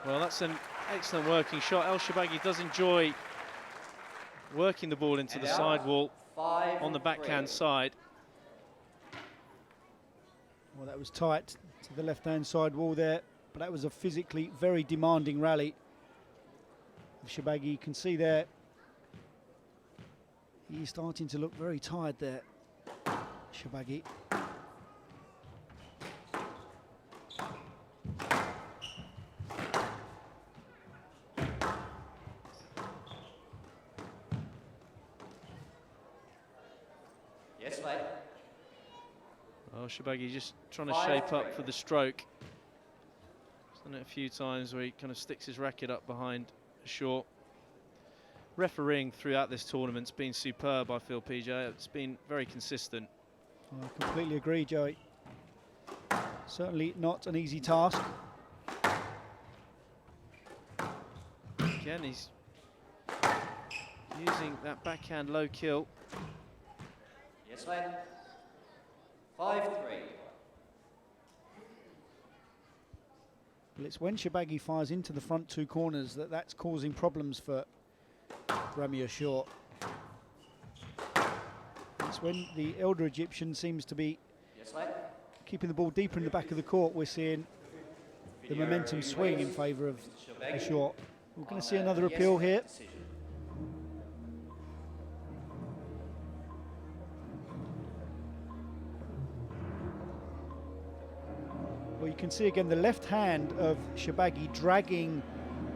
Well, that's an excellent working shot. Elshorbagy does enjoy working the ball into the sidewall on the backhand side. Well, that was tight to the left-hand side wall there, but that was a physically very demanding rally. Elshorbagy, you can see there, he's starting to look very tired there, Elshorbagy. Yes, mate. Elshorbagy just trying to shape up for the stroke. He's done it a few times where he kind of sticks his racket up behind Ashour. Refereeing throughout this tournament's been superb, I feel, PJ. It's been very consistent. I completely agree, Joey. Certainly not an easy task. Again, he's using that backhand low kill. Yes, mate. 5-3. Well, it's when Elshorbagy fires into the front two corners that's causing problems for Ramy Ashour. It's when the elder Egyptian seems to be keeping the ball deeper in the back of the court. We're seeing the momentum swing in favour of Ashour. We're going to see another appeal here. Well, you can see again the left hand of Shorbagy dragging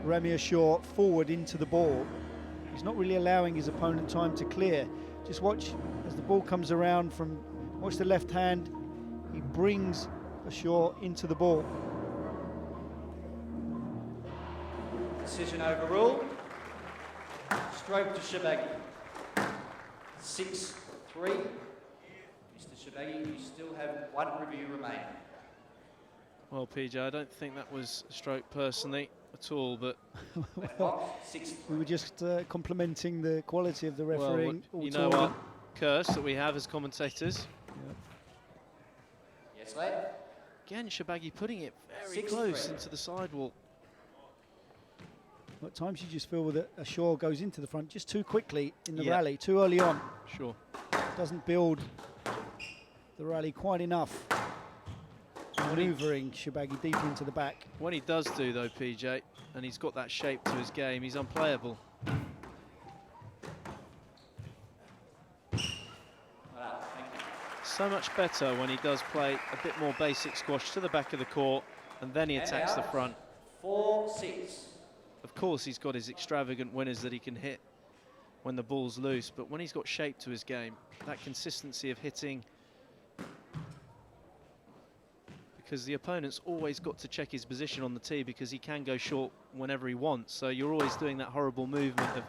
Remy Ashour forward into the ball. He's not really allowing his opponent time to clear. Just watch as the ball comes around watch the left hand. He brings Ashour into the ball. Decision overruled. Stroke to Shorbagy. 6-3. Mr. Shorbagy, you still have one review remaining. Well, PJ, I don't think that was a stroke personally at all, but Well, 6-3. we were just complimenting the quality of the well, refereeing. all you know our tournament. curse that we have as commentators. Yes, lad. Again, Shorbagy putting it very 6-3. close into the sidewall. At times you just feel that Ashour goes into the front just too quickly in the Yeah. rally, too early on. Sure. Doesn't build the rally quite enough. Manoeuvring Shorbagy deeper into the back. When he does do, though, PJ, and he's got that shape to his game, he's unplayable. Wow, thank you. So much better when he does play a bit more basic squash to the back of the court, and then he And attacks the out. front. 4-6. Of course, he's got his extravagant winners that he can hit when the ball's loose, but when he's got shape to his game, that consistency of hitting, because the opponent's always got to check his position on the tee because he can go short whenever he wants. So you're always doing that horrible movement of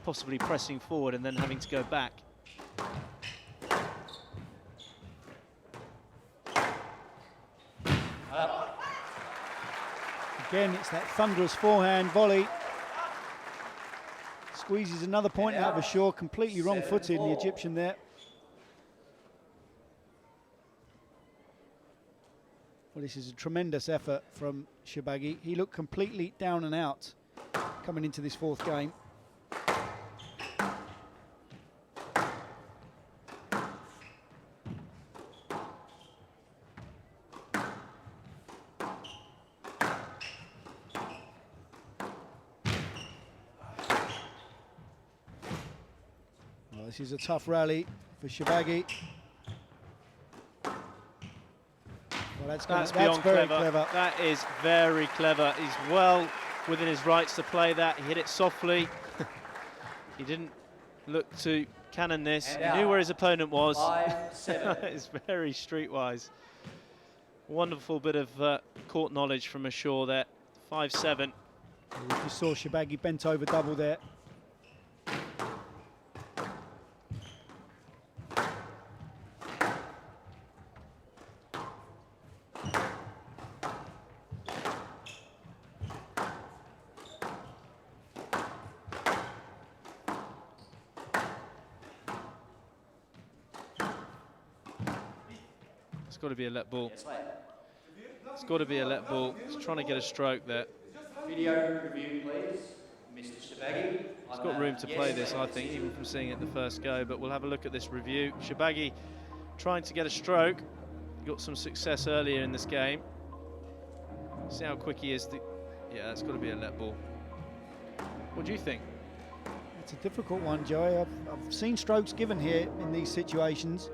possibly pressing forward and then having to go back. Again, it's that thunderous forehand volley. Squeezes another point out of Ashour, completely wrong-footed, the 7-4. Egyptian there. Well, this is a tremendous effort from Shorbagy. He looked completely down and out coming into this fourth game. Well, this is a tough rally for Shorbagy. Well, that's Beyond very clever. clever. That is very clever. He's well within his rights to play that. He hit it softly. He didn't look to cannon this. And He knew out. where his opponent was. 5-7. It's very streetwise. Wonderful bit of court knowledge from Ashour there. 5-7. We just saw Shorbagy bent over double there. It's got to be a let ball. Yes, lad. It's got to be a let ball. He's trying to get a stroke there. Video review, please. Mr. Shorbagy. He's got room to play this, I think, even from seeing it the first go, but we'll have a look at this review. Shorbagy trying to get a stroke. Got some success earlier in this game. See how quick he is. Yeah, that's got to be a let ball. What do you think? It's a difficult one, Joey. I've seen strokes given here in these situations.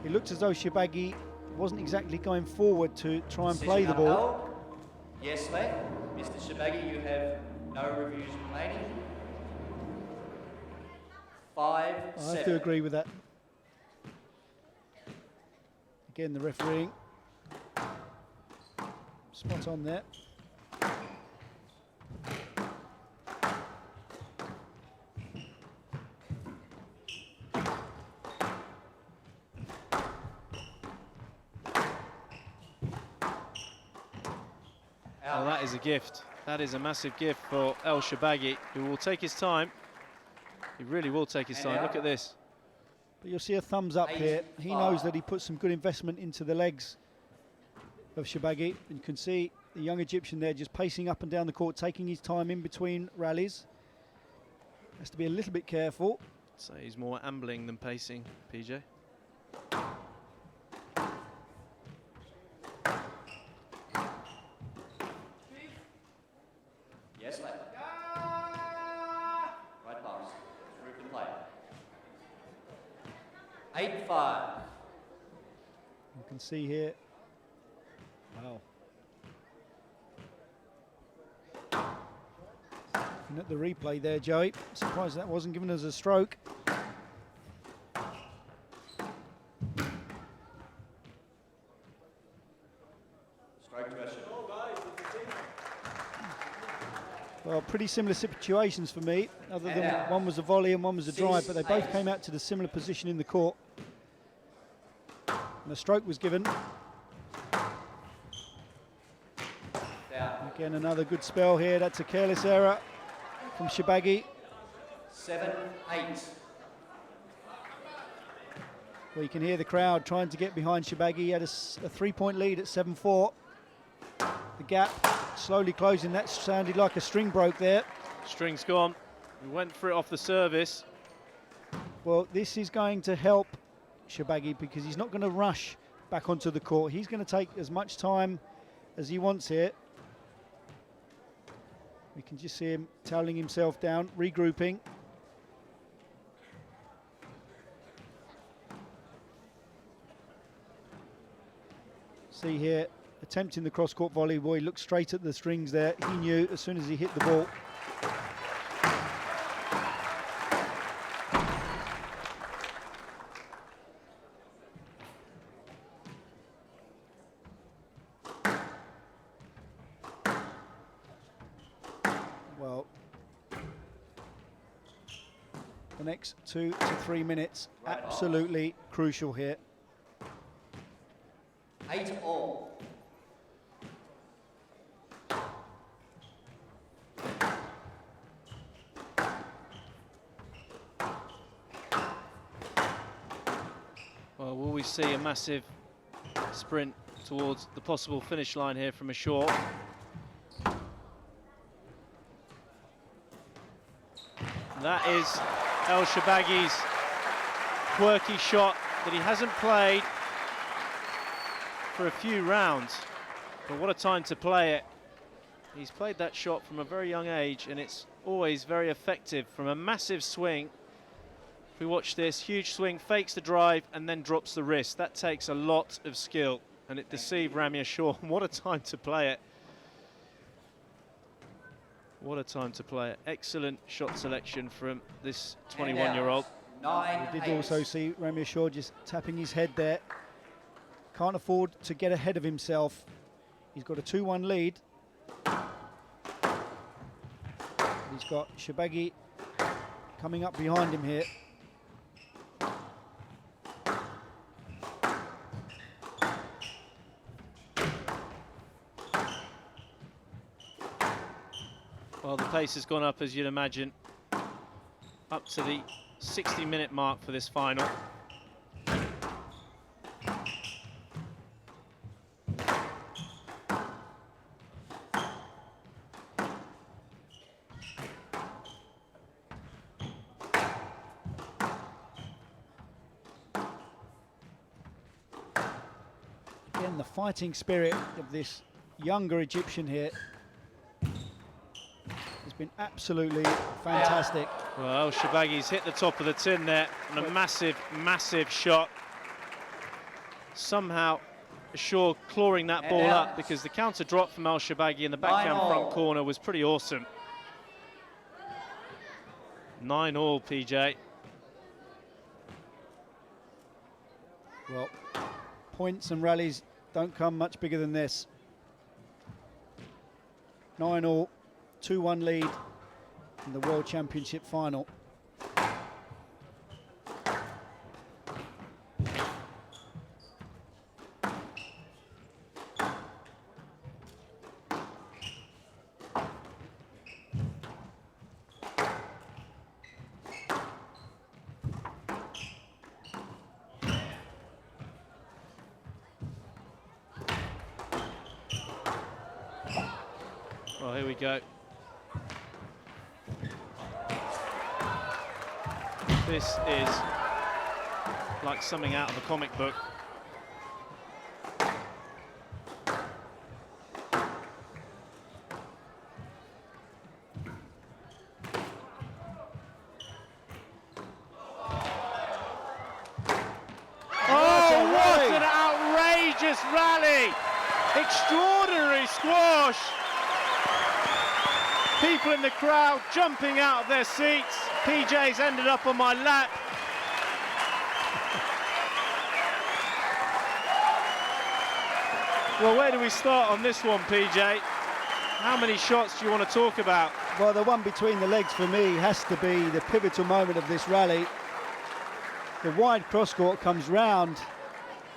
It looked as though Shorbagy wasn't exactly going forward to try and play the ball. Upheld. Yes, lad. Mr. Shorbagy, you have no reviews remaining. 5-7. I have to agree with that. Again, the refereeing. Spot on there. Well, that is a gift. That is a massive gift for Elshorbagy, who will take his time. He really will take his time. Look at this. But you'll see a thumbs up here. He knows that he put some good investment into the legs of Shorbagy. And you can see the young Egyptian there just pacing up and down the court, taking his time in between rallies. Has to be a little bit careful. So he's more ambling than pacing, PJ. Yes, lad. Right box. Room to play. 8-5. You can see here. Wow. Looking at the replay there, Joey. Surprised that wasn't given as a stroke. Stroke to Ashour. Well, pretty similar situations for me, other than Yeah. one was a volley and one was a drive, but they both 6-8. came out to the similar position in the court. And a stroke was given. Down. Again, another good spell here. That's a careless error from Elshorbagy. 7-8. Well, you can hear the crowd trying to get behind Elshorbagy. He had a 3-point lead at 7-4. The gap slowly closing. That sounded like a string broke there. String's gone. We went for it off the service. Well, this is going to help Elshorbagy because he's not going to rush back onto the court. He's going to take as much time as he wants here. We can just see him toweling himself down, regrouping. See here, attempting the cross-court volley. Boy, he looked straight at the strings there. He knew as soon as he hit the ball. Well, the next 2 to 3 minutes, absolutely crucial here. 8-all. Well, will we see a massive sprint towards the possible finish line here from Ashour? That is Elshorbagy's quirky shot that he hasn't played for a few rounds, but what a time to play it. He's played that shot from a very young age, and it's always very effective from a massive swing. If we watch this, huge swing, fakes the drive, and then drops the wrist. That takes a lot of skill, and it deceived Ramy Ashour. What a time to play it. What a time to play it. Excellent shot selection from this 21-year-old. 9-8. We did also see Ramy Ashour just tapping his head there. Can't afford to get ahead of himself. He's got a 2-1 lead. He's got Elshorbagy coming up behind him here. Well, the pace has gone up, as you'd imagine, up to the 60-minute mark for this final. Again, the fighting spirit of this younger Egyptian here has been absolutely fantastic. Well, Elshorbagy's hit the top of the tin there, and a massive, massive shot. Somehow, Ashour clawing that ball up, because the counter drop from Elshorbagy in the backhand front corner was pretty awesome. 9-all, PJ. Well, points and rallies don't come much bigger than this. 9-all, 2-1 lead in the World Championship final. Well, here we go. This is like something out of a comic book. Oh, what an outrageous rally! Extraordinary squash! People in the crowd jumping out of their seats. PJ's ended up on my lap. Well, where do we start on this one, PJ? How many shots do you want to talk about? Well, the one between the legs for me has to be the pivotal moment of this rally. The wide cross-court comes round.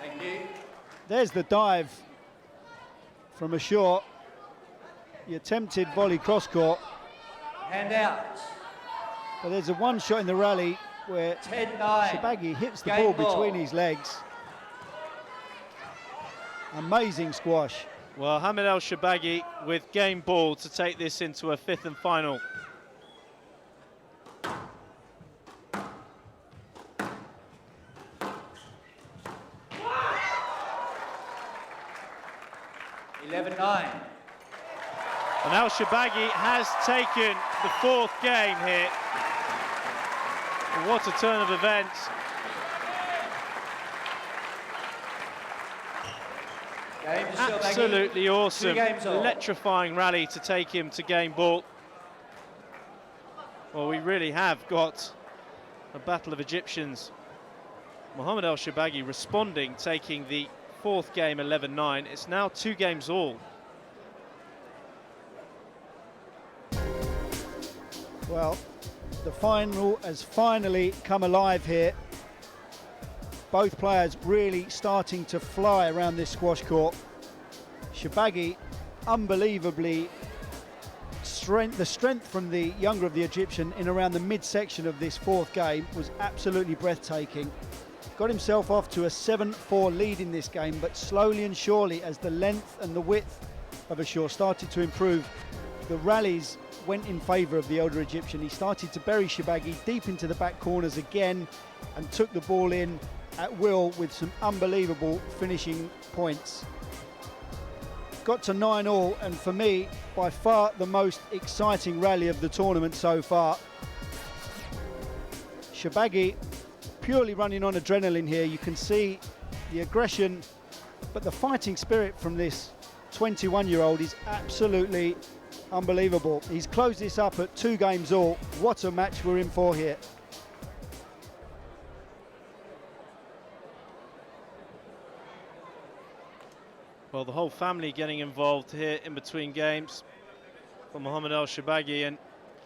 Thank you. There's the dive from Ashour. The attempted volley cross-court. Hand out. But there's a one shot in the rally where 10-9. Elshorbagy hits the Game ball between ball. his legs. Amazing squash. Well, Hamid Elshorbagy with game ball to take this into a fifth and final. Eleven 9. And Elshorbagy has taken the fourth game here. What a turn of events. Game to Elshorbagy. Absolutely awesome. 2 games all. Electrifying rally to take him to game ball. Well, we really have got a battle of Egyptians. Mohamed Elshorbagy responding, taking the fourth game 11-9. It's now 2 games all. Well, the final has finally come alive here. Both players really starting to fly around this squash court. Elshorbagy, unbelievably, the strength from the younger of the Egyptian in around the midsection of this fourth game was absolutely breathtaking. Got himself off to a 7-4 lead in this game, but slowly and surely, as the length and the width of Ashour started to improve, the rallies went in favour of the older Egyptian. He started to bury Elshorbagy deep into the back corners again and took the ball in at will with some unbelievable finishing points. Got to 9-all, and for me, by far the most exciting rally of the tournament so far. Elshorbagy purely running on adrenaline here. You can see the aggression, but the fighting spirit from this 21-year-old is absolutely unbelievable. He's closed this up at 2 games all. What a match we're in for here. Well, the whole family getting involved here in between games for Mohamed Elshorbagy, and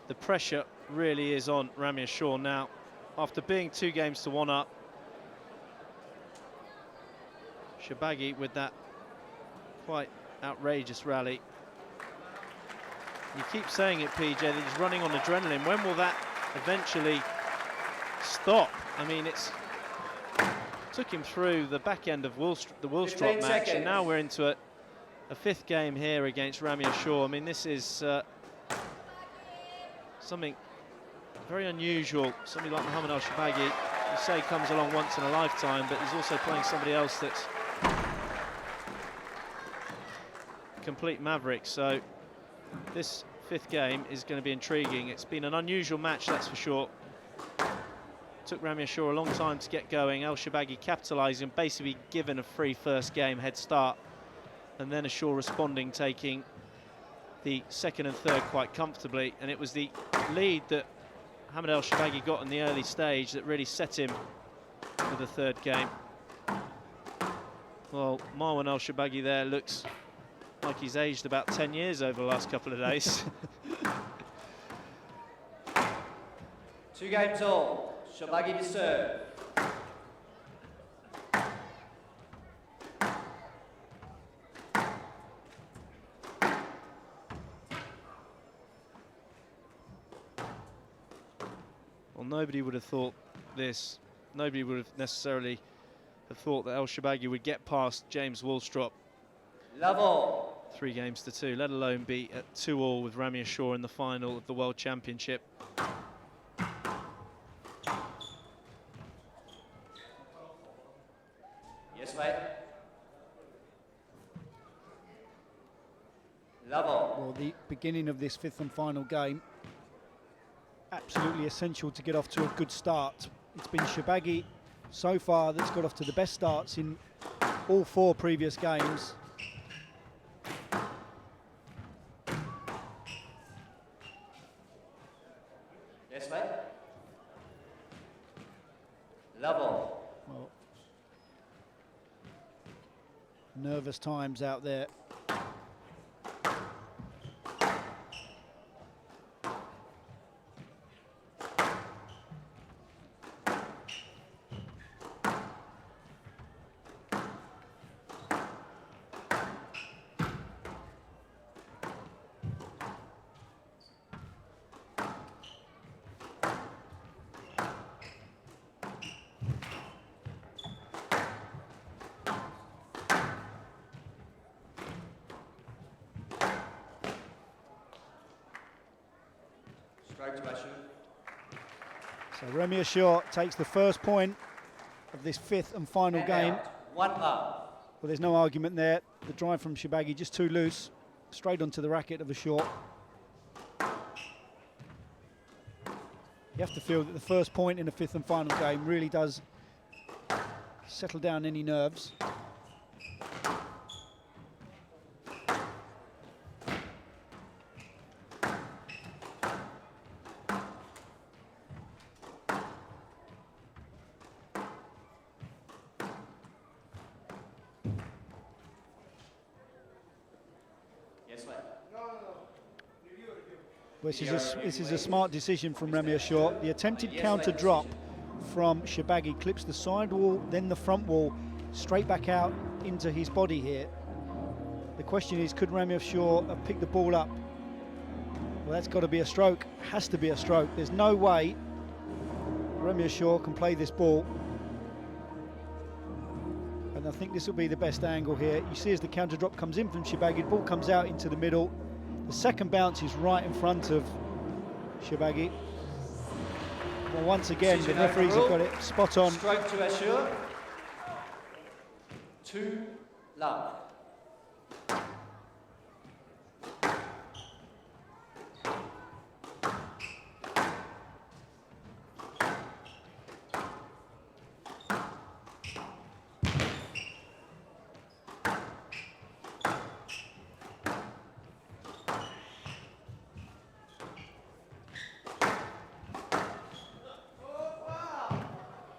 the pressure really is on Ramy Ashour now. After being 2 games to 1 up, Elshorbagy with that quite outrageous rally. You keep saying it, PJ, that he's running on adrenaline. When will that eventually stop? I mean, it's took him through the back end of the Willstrop match, and now we're into a 5th game here against Ramy Ashour. I mean, this is something very unusual. Somebody like Mohamed Elshorbagy, you say, comes along once in a lifetime, but he's also playing somebody else that's complete maverick. So this 5th game is going to be intriguing. It's been an unusual match, that's for sure. Took Ramy Ashour a long time to get going. Elshorbagy capitalising, basically given a free first game head start, and then Ashour responding, taking the 2nd and 3rd quite comfortably. And it was the lead that Hamid Elshorbagy got in the early stage that really set him for the 3rd game. Well, Marwan Elshorbagy there looks like he's aged about 10 years over the last couple of days. 2 games all. Elshorbagy to serve. Well, nobody would have thought this. Nobody would have necessarily have thought that Elshorbagy would get past James Willstrop. Level. 3 games to 2, let alone be at 2-all with Ramy Ashour in the final of the World Championship. Yes, mate. Level. Well, the beginning of this 5th and final game, absolutely essential to get off to a good start. It's been Elshorbagy so far that's got off to the best starts in all 4 previous games. Nervous times out there. Stroke to Ashour. So Remy Ashour takes the first point of this fifth and final And game. out. 1 love. Well, there's no argument there. The drive from Shibagi just too loose. Straight onto the racket of Ashour. You have to feel that the first point in the fifth and final game really does settle down any nerves. Yes, mate. This is a smart decision from Remy Ashour. The attempted counter drop from Shibagi clips the side wall, then the front wall, straight back out into his body here. The question is, could Remy Ashour have picked the ball up? Well, that's got to be a stroke. Has to be a stroke. There's no way Remy Ashour can play this ball. And I think this will be the best angle here. You see as the counter drop comes in from Shibagi, the ball comes out into the middle. The second bounce is right in front of Shibagi. Well, once again, the referees have got it spot on. Stroke to Ashour. 2 love.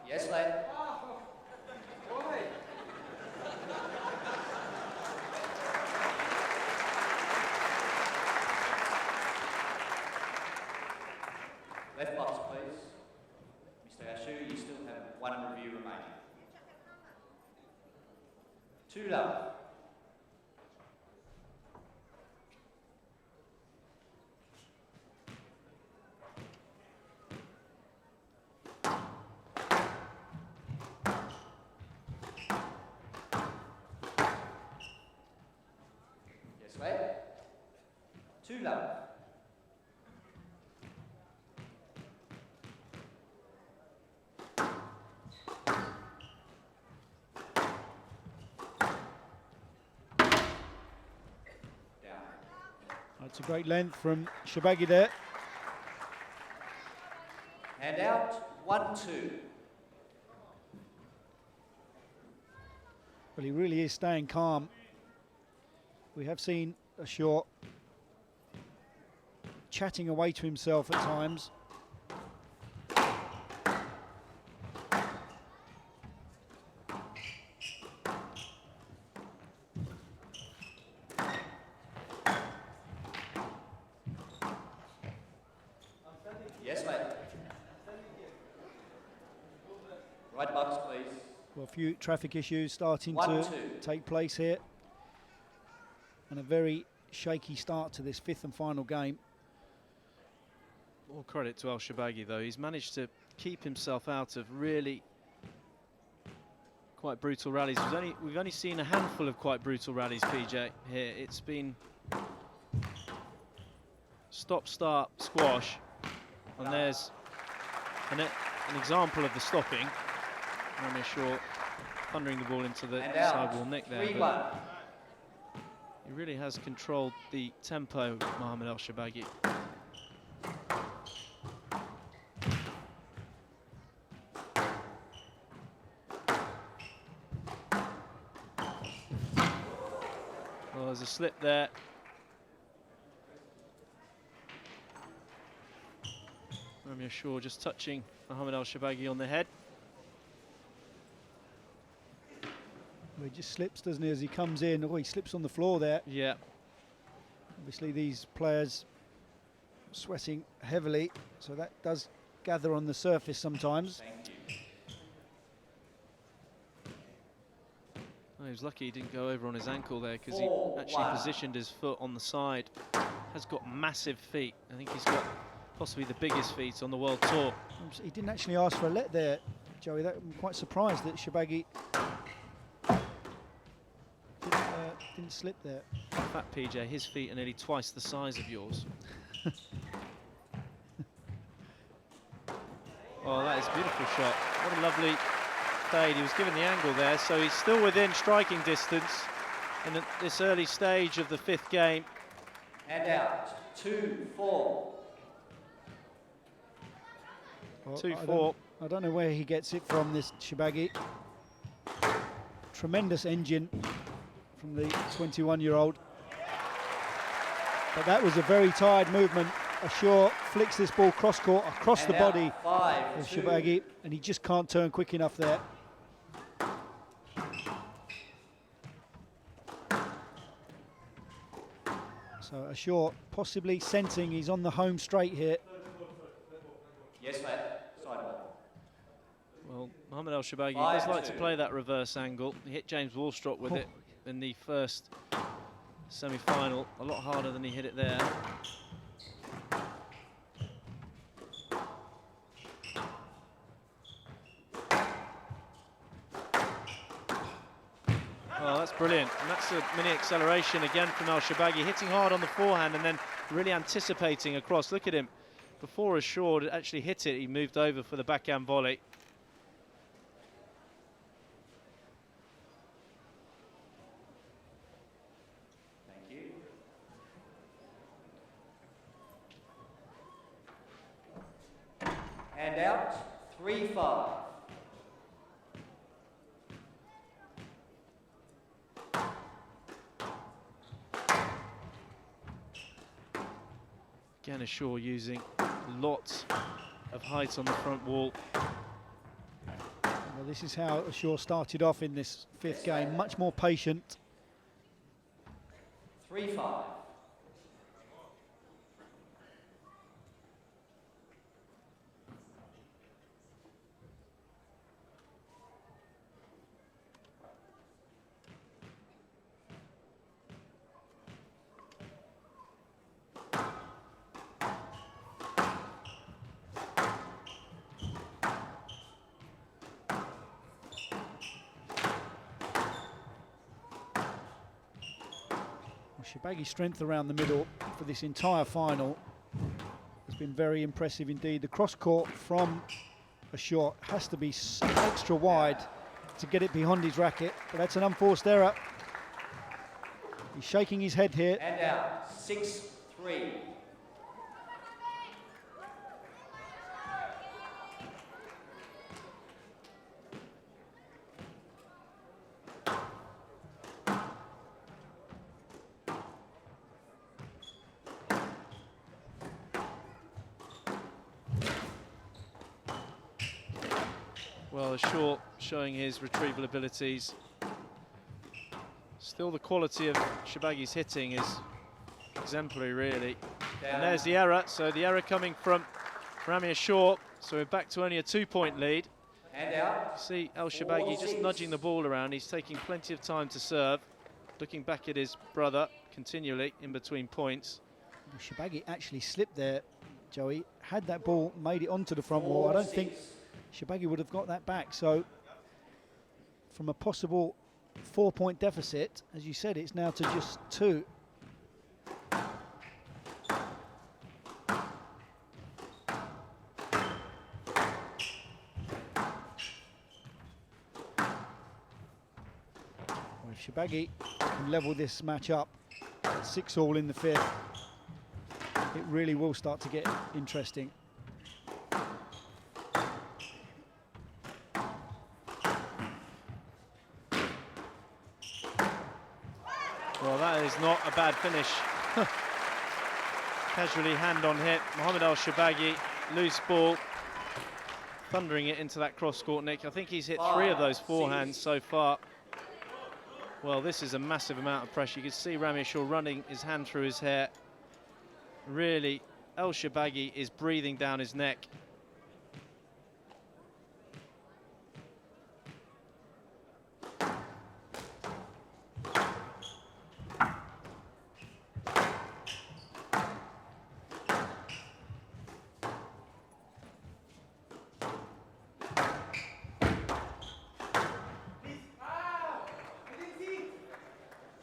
Yes, mate. Left box, please. Mr. Ashour, you still have 1 review remaining. 2 love. Yes, mate. 2 love. That's a great length from Shibagi there. And out. 1-2. Well, he really is staying calm. We have seen Ashour chatting away to himself at times. Yes, mate. Right box, please. Well, a few traffic issues starting 1-2. to take place here. And a very shaky start to this fifth and final game. All credit to Elshorbagy, though. He's managed to keep himself out of really quite brutal rallies. We've only seen a handful of quite brutal rallies, PJ, here. It's been stop-start squash. And there's an example of the stopping. Remy Ashour thundering the ball into the And out. Uh, sidewall nick there. 3-1. He really has controlled the tempo, Mohamed Elshorbagy. Well, there's a slip there. Remy Ashour just touching Mohamed Elshorbagy on the head. Well, he just slips, doesn't he, as he comes in? Oh, he slips on the floor there. Yeah. Obviously, these players sweating heavily, so that does gather on the surface sometimes. Thank you. Oh, he was lucky he didn't go over on his ankle there, because he actually positioned his foot on the side. Has got massive feet. I think he's got possibly the biggest feet on the World Tour. He didn't actually ask for a let there, Joey. I'm quite surprised that Elshorbagy didn't slip there. Fat PJ, his feet are nearly twice the size of yours. Oh, that is a beautiful shot. What a lovely fade. He was given the angle there, so he's still within striking distance in this early stage of the 5th game. And out. 2-4. Well, 2-4. I don't know where he gets it from, this Elshorbagy. Tremendous engine from the 21-year-old. But that was a very tired movement. Ashour flicks this ball cross-court across the body of Elshorbagy, and he just can't turn quick enough there. So Ashour possibly sensing he's on the home straight here. Yes, mate. Sideball. Well, Mohamed Elshorbagy does like to play that reverse angle. He hit James Wallstrop with it in the first semi-final. A lot harder than he hit it there. Oh, that's brilliant. And that's a mini acceleration again from Elshorbagy, hitting hard on the forehand and then really anticipating across. Look at him. Before Ashour had actually hit it, he moved over for the backhand volley. Thank you. And out. 3-5. Again, Ashour using lots of height on the front wall. Well, this is how Ashour started off in this 5th game, much more patient. 3-5. Elshorbagy's strength around the middle for this entire final has been very impressive indeed. The cross court from Ashour has to be extra wide to get it behind his racket, but that's an unforced error. He's shaking his head here. And out. 6-3. Well, Ashour showing his retrieval abilities. Still, the quality of Elshorbagy's hitting is exemplary, really. And there's the error. So the error coming from Ramy Ashour. So we're back to only a 2-point lead. And out. See Elshorbagy just nudging the ball around. He's taking plenty of time to serve. Looking back at his brother continually in between points. Elshorbagy actually slipped there, Joey. Had that ball made it onto the front wall, I don't think Elshorbagy would have got that back. So from a possible 4-point deficit, as you said, it's now to just 2. Well, if Elshorbagy can level this match up at 6-all in the 5th, it really will start to get interesting. Well, that is not a bad finish. Casually hand on hit. Mohamed Elshorbagy, loose ball, thundering it into that cross court nick. I think he's hit 3 of those forehands so far. Well, this is a massive amount of pressure. You can see Ramy Ashour running his hand through his hair. Really, Elshorbagy is breathing down his neck.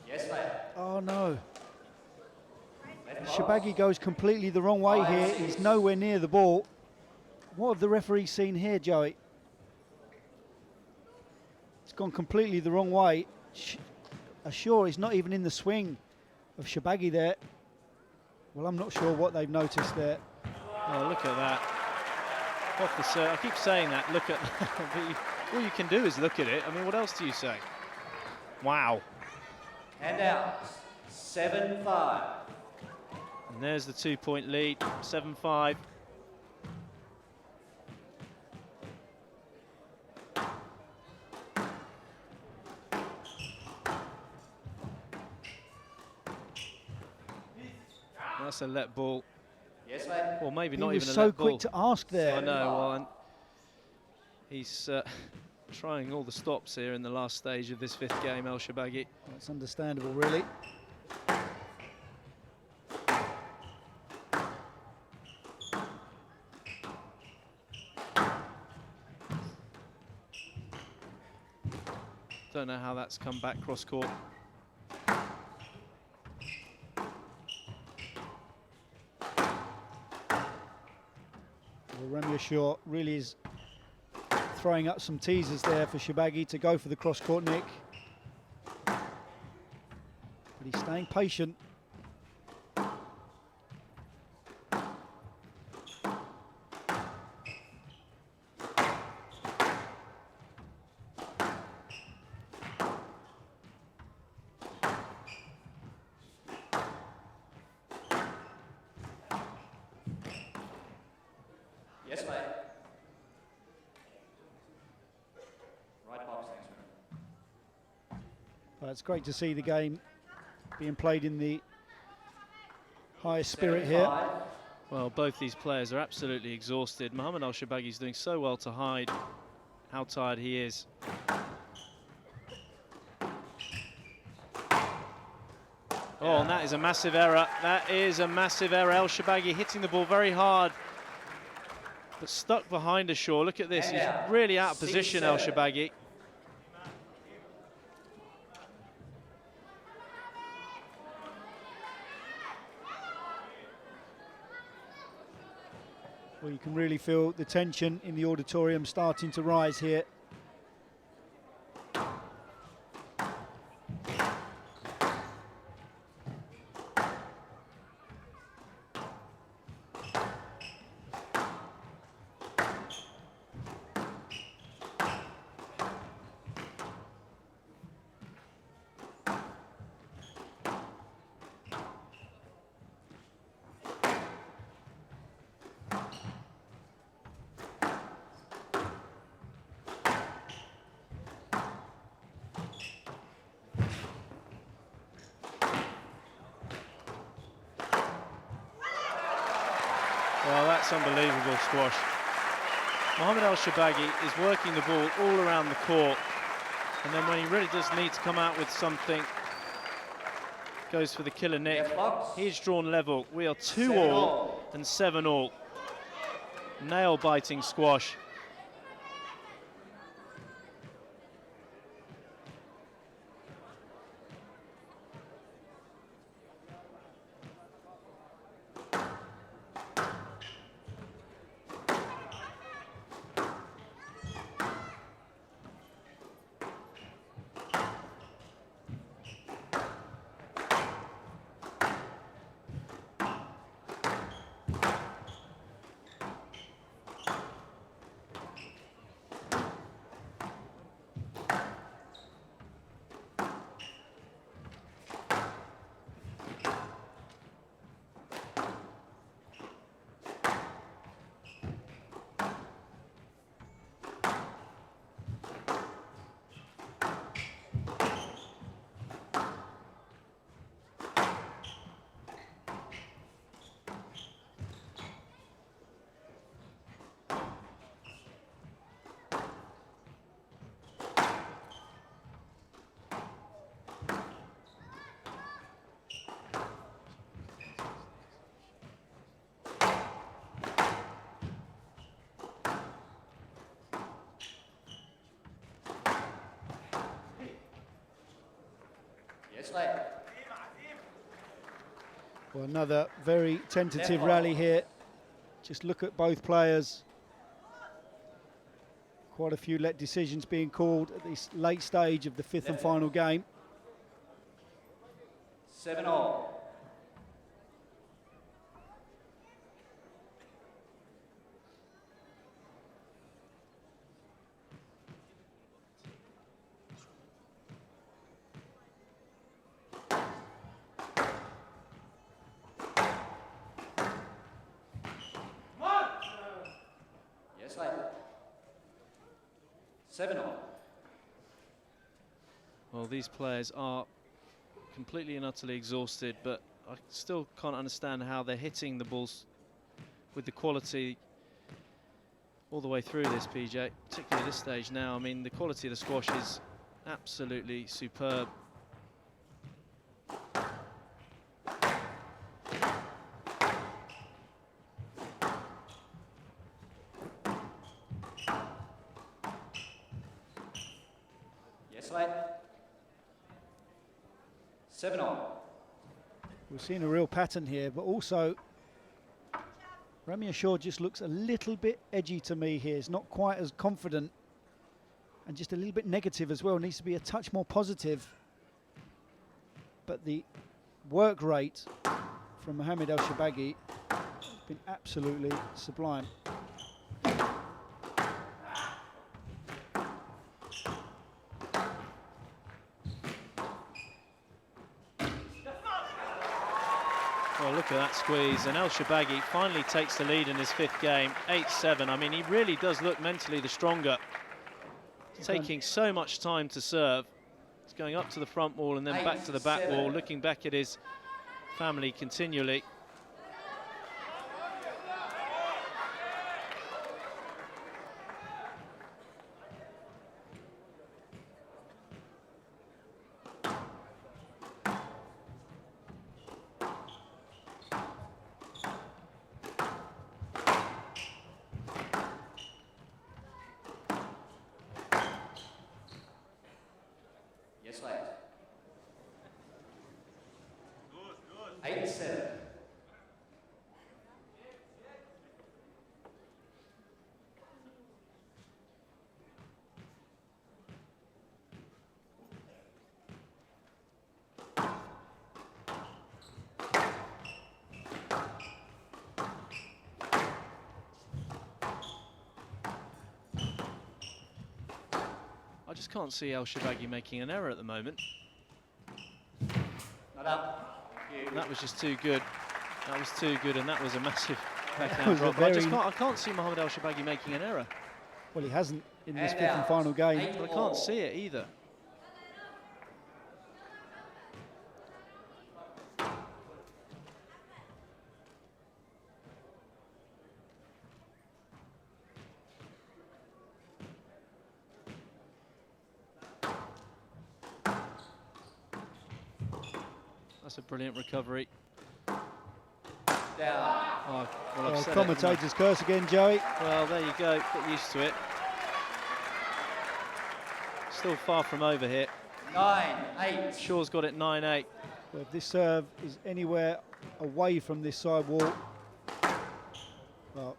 Yes, mate. Oh no. Left Elshorbagy goes completely the wrong way here. He's nowhere near the ball. What have the referees seen here, Joey? It's gone completely the wrong way. Ashour is not even in the swing of Elshorbagy there. Well, I'm not sure what they've noticed there. Oh, look at that. Off the serve. I keep saying that, look at that. But all you can do is look at it. I mean, what else do you say? Wow. Hand out. 7-5. And there's the 2-point lead, 7-5. That's a let ball. Yes, mate. Or maybe He not was even a so let ball. quick to ask there. I know, well, and he's trying all the stops here in the last stage of this fifth game, Elshorbagy. That's understandable, really. Don't know how that's come back cross court. Well, Ramy Ashour really is throwing up some teasers there for Elshorbagy to go for the cross court nick. But he's staying patient. Yes, mate. Right box, thanks, man. But it's great to see the game being played in the highest spirit here. 7-5. Well, both these players are absolutely exhausted. Mohamed Elshorbagy is doing so well to hide how tired he is. Oh, and that is a massive error. That is a massive error. Elshorbagy hitting the ball very hard, but stuck behind Ashour. Look at this. He's really out of position, 6-7. Elshorbagy. Well, you can really feel the tension in the auditorium starting to rise here. Well, that's unbelievable squash. Mohamed Elshorbagy is working the ball all around the court, and then when he really does need to come out with something, goes for the killer nick. Left box. He's drawn level. We are 2 7 all all. and 7 all. Nail-biting squash. Yes, lad. Well, another very tentative Left rally ball. here. Just look at both players. Quite a few decisions being called at this late stage of the fifth and Left. final game. 7-all. Yes, lad. 7-all. Well, these players are completely and utterly exhausted, but I still can't understand how they're hitting the balls with the quality all the way through this, PJ, particularly at this stage now. I mean, the quality of the squash is absolutely superb. Yes, lad. 7-all. We're seeing a real pattern here, but also Ramy Ashour just looks a little bit edgy to me here. He's not quite as confident and just a little bit negative as well. Needs to be a touch more positive. But the work rate from Mohamed Elshorbagy has been absolutely sublime. Well, look at that squeeze, and Elshorbagy finally takes the lead in his fifth game, 8-7. I mean, he really does look mentally the stronger. He's taking so much time to serve. He's going up to the front wall and then back to the back wall, looking back at his family continually. Yes, lad. 8-7. I just can't see Elshorbagy making an error at the moment. Not up. Thank you. That was just too good. That was too good, and that was a massive was backhand a drop. I very- can't see Mohamed Elshorbagy making an error. Well, he hasn't in this And fifth and out. final game. 8 But I all. can't see it either. That's a brilliant recovery. Down. Oh, well, I've said it, haven't I? Commentator's curse again, Joey. Well, there you go. Get used to it. Still far from over here. 9-8. Shaw's got it 9-8. But if this serve is anywhere away from this side wall, well,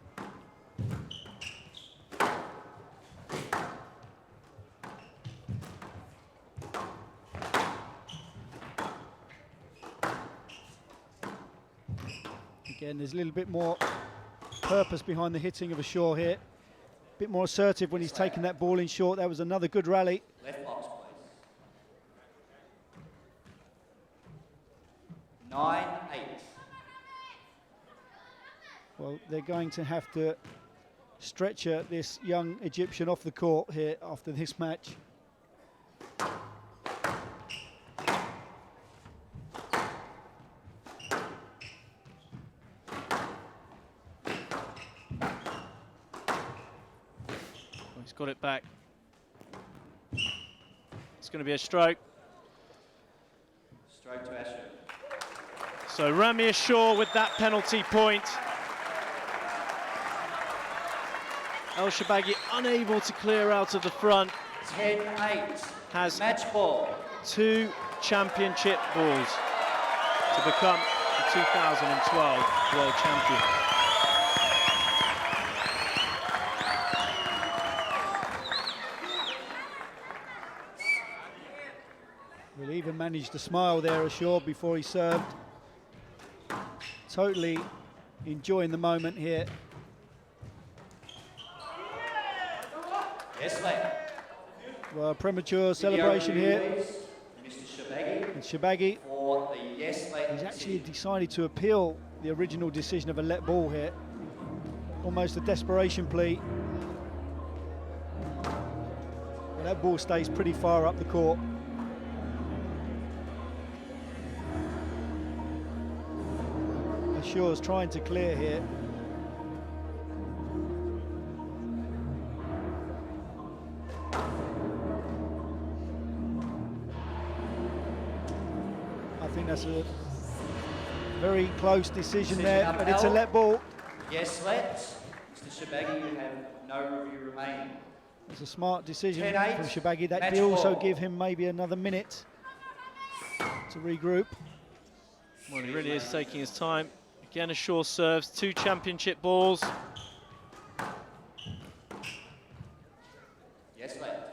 again, there's a little bit more purpose behind the hitting of Ashour here. A bit more assertive when he's taking that ball in short. That was another good rally. Left box, please. 9-8. Well, they're going to have to stretcher this young Egyptian off the court here after this match. He's got it back. It's going to be a stroke. Stroke to Ashour. So Ramy Ashour with that penalty point. Elshorbagy unable to clear out of the front. 10-8. Has Match ball. 2 championship balls to become the 2012 world champion. Will even managed to smile there, Ashour, before he served. Totally enjoying the moment here. Yes, lad. Well, premature celebration here. Mr. Shobagi. And Shobagi, For the yes, lad. he's actually decided to appeal the original decision of a let ball here. Almost a desperation plea. But that ball stays pretty far up the court. Ashour's trying to clear here. I think that's a very close decision there, but it's a let ball. Yes, lad. Mr. Shobagi, you have no review remaining. It's a smart decision 10-8, from Shobagi. That match did also ball. give him maybe another minute to regroup. Well, he really is taking his time. Again, Ashour serves 2 championship balls. Yes, lad.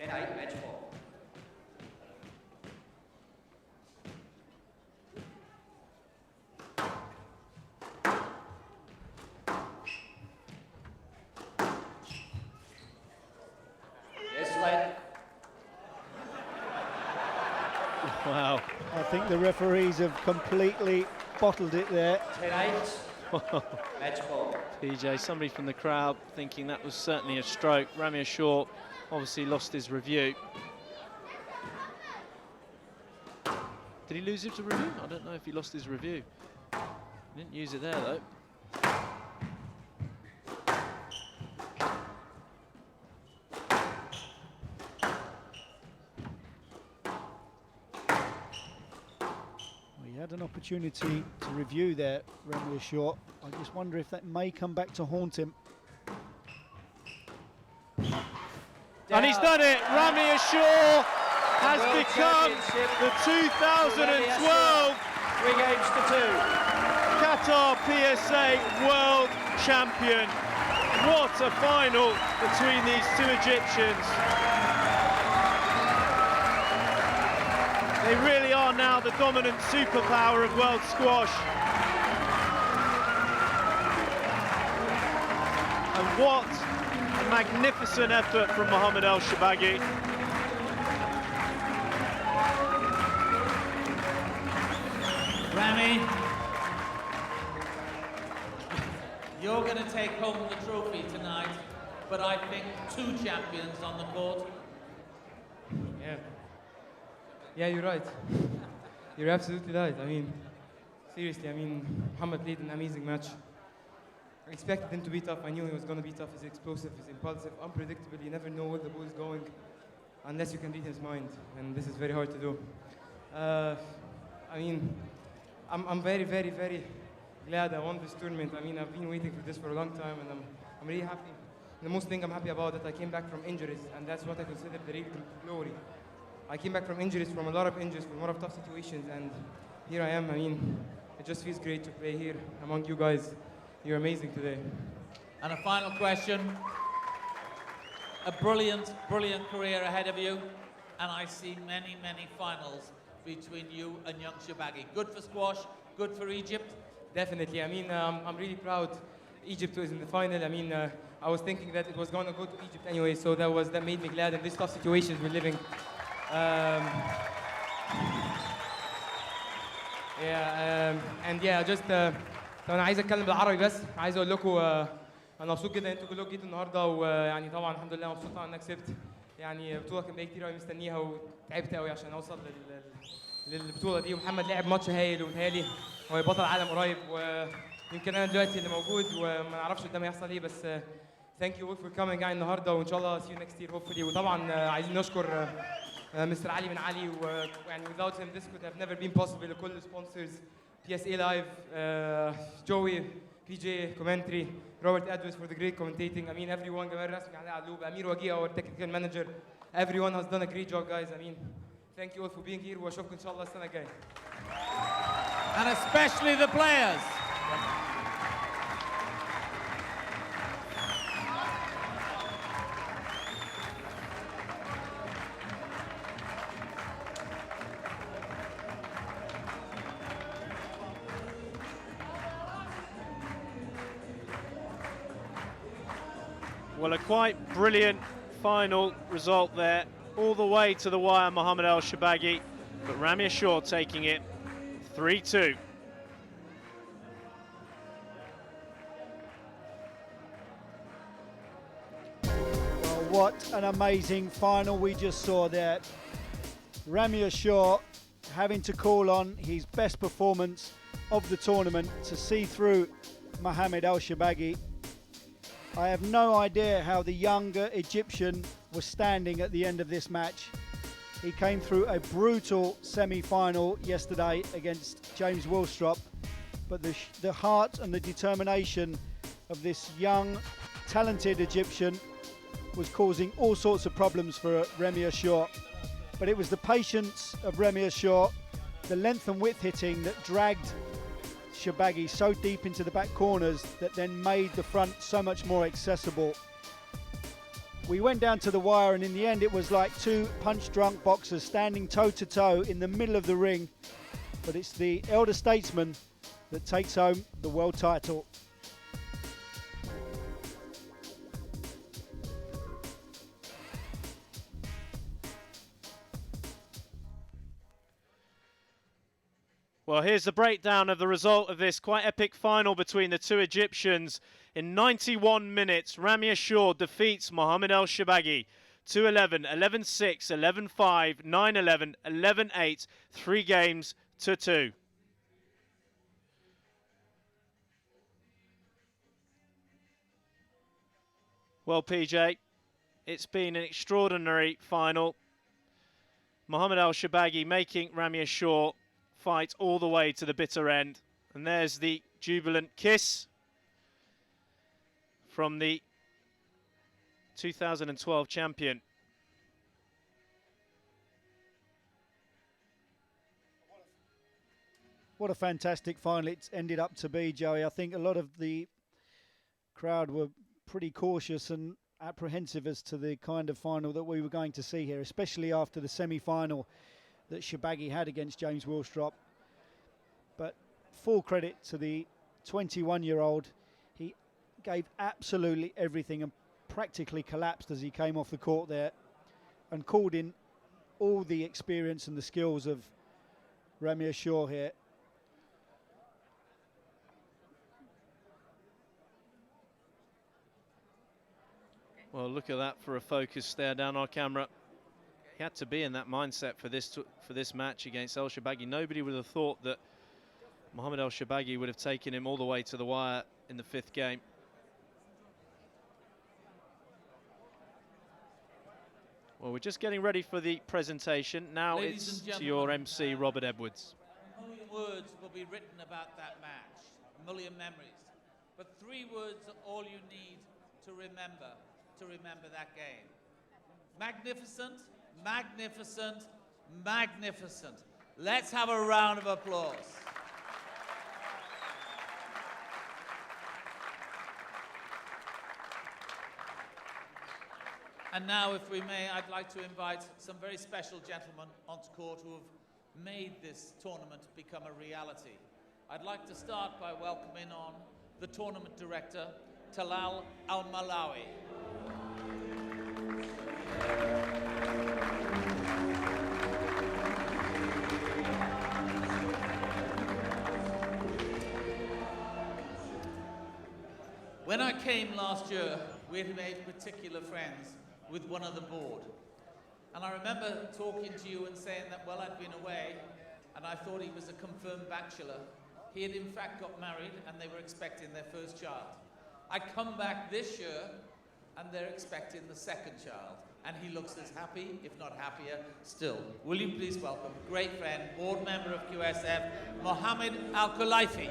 10-8, match ball. Yes, lad. Wow. I think the referees have completely bottled it there. 10-8, match ball. PJ, somebody from the crowd thinking that was certainly a stroke. Ramy Ashour obviously lost his review. Did he lose his review? I don't know if he lost his review. He didn't use it there though. He had an opportunity to review there, Remy Ashour. I just wonder if that may come back to haunt him. And he's done it! Ramy Ashour has World become Championship the 2012 3 games to 2. Qatar PSA World Champion. What a final between these 2 Egyptians. They really are now the dominant superpower of world squash. And what a magnificent effort from Mohamed Elshorbagy. Ramy, you're going to take home the trophy tonight, but I think 2 champions on the court. Yeah, you're right. You're absolutely right. I mean, seriously, Mohamed played an amazing match. I expected him to be tough. I knew he was going to be tough. He's explosive, he's impulsive, unpredictable. You never know where the ball is going unless you can read his mind, and this is very hard to do. I'm very, very, very glad I won this tournament. I've been waiting for this for a long time, and I'm really happy. The most thing I'm happy about is that I came back from injuries, and that's what I consider the real glory. I came back from injuries, from a lot of injuries, from a lot of tough situations, and here I am. It just feels great to play here among you guys. You're amazing today. And a final question. A brilliant, brilliant career ahead of you, and I see many, many finals between you and young Shobagi. Good for squash, good for Egypt. Definitely. I'm really proud. Egypt was in the final. I was thinking that it was going to go to Egypt anyway, so that made me glad in these tough situations we're living. انا عايز اتكلم بالعربي بس عايز اقول لكم انا مبسوط جدا ان انتوا كلكم جيتوا النهارده ويعني طبعا الحمد لله مبسوط ان انا كسبت يعني بطوله كان بقالي كتير قوي مستنيها وتعبت قوي عشان اوصل للبطوله دي ومحمد لعب ماتش هايل ومتهيألي هو يبقى بطل عالم قريب ويمكن انا دلوقتي اللي موجود وما نعرفش قدام هيحصل ايه بس ثانك يو فور كامينج يعني النهارده وان شاء الله سي يو نيكست يير هوبفلي وطبعا عايزين نشكر مستر علي بن علي ويعني without him this could have never been possible لكل السبونسرز PSA Live, Joey, PJ, commentary, Robert Edwards for the great commentating. Everyone, Gamal Rasmi, Ali Aloub, Amir Wagi, our technical manager, everyone has done a great job, guys. I mean, thank you all for being here. واشوفكم ان شاء الله السنه الجايه. And especially the players. Well, a quite brilliant final result there, all the way to the wire, Mohammed Elshorbagy, but Ramy Ashour taking it 3-2. Well, what an amazing final we just saw there. Ramy Ashour having to call on his best performance of the tournament to see through Mohammed Elshorbagy. I have no idea how the younger Egyptian was standing at the end of this match. He came through a brutal semi-final yesterday against James Willstrop, but the heart and the determination of this young, talented Egyptian was causing all sorts of problems for Ramy Ashour. But it was the patience of Ramy Ashour, the length and width hitting that dragged Elshorbagy so deep into the back corners that then made the front so much more accessible. We went down to the wire, and in the end it was like two punch-drunk boxers standing toe-to-toe in the middle of the ring. But it's the elder statesman that takes home the world title. Well, here's the breakdown of the result of this quite epic final between the two Egyptians. In 91 minutes, Ramy Ashour defeats Mohammed Elshorbagy 2-11, 11-6, 11-5, 9-11, 11-8, 3 games to 2. Well, PJ, it's been an extraordinary final. Mohammed Elshorbagy making Ramy Ashour fight all the way to the bitter end. And there's the jubilant kiss from the 2012 champion. What a fantastic final it's ended up to be, Joey. I think a lot of the crowd were pretty cautious and apprehensive as to the kind of final that we were going to see here, especially after the semi-final that Elshorbagy had against James Willstrop. But full credit to the 21-year-old. He gave absolutely everything and practically collapsed as he came off the court there and called in all the experience and the skills of Ramy Ashour here. Well, look at that for a focus there down our camera. He had to be in that mindset for this match against Elshorbagy. Nobody would have thought that Mohammed Elshorbagy would have taken him all the way to the wire in the 5th game. Well, we're just getting ready for the presentation. Now it's to your MC, Robert Edwards. A million words will be written about that match, a million memories. But 3 words are all you need to remember that game. Magnificent, magnificent, magnificent. Let's have a round of applause. And now, if we may, I'd like to invite some very special gentlemen onto court who have made this tournament become a reality. I'd like to start by welcoming on the tournament director, Talal Al-Malawi. When I came last year, we had made particular friends with one of the board. And I remember talking to you and saying that, well, I'd been away, and I thought he was a confirmed bachelor. He had in fact got married, and they were expecting their first child. I come back this year, and they're expecting the 2nd child. And he looks as happy, if not happier, still. Will you please welcome great friend, board member of QSF, Mohammed Al-Khulaifi.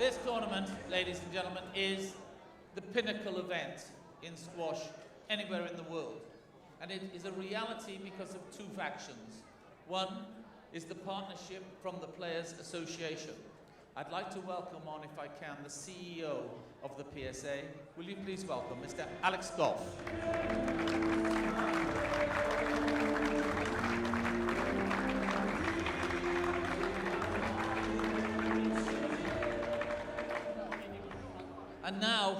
This tournament, ladies and gentlemen, is the pinnacle event in squash anywhere in the world. And it is a reality because of two factions. One is the partnership from the Players Association. I'd like to welcome on, if I can, the CEO of the PSA. Will you please welcome Mr. Alex Goff. And now,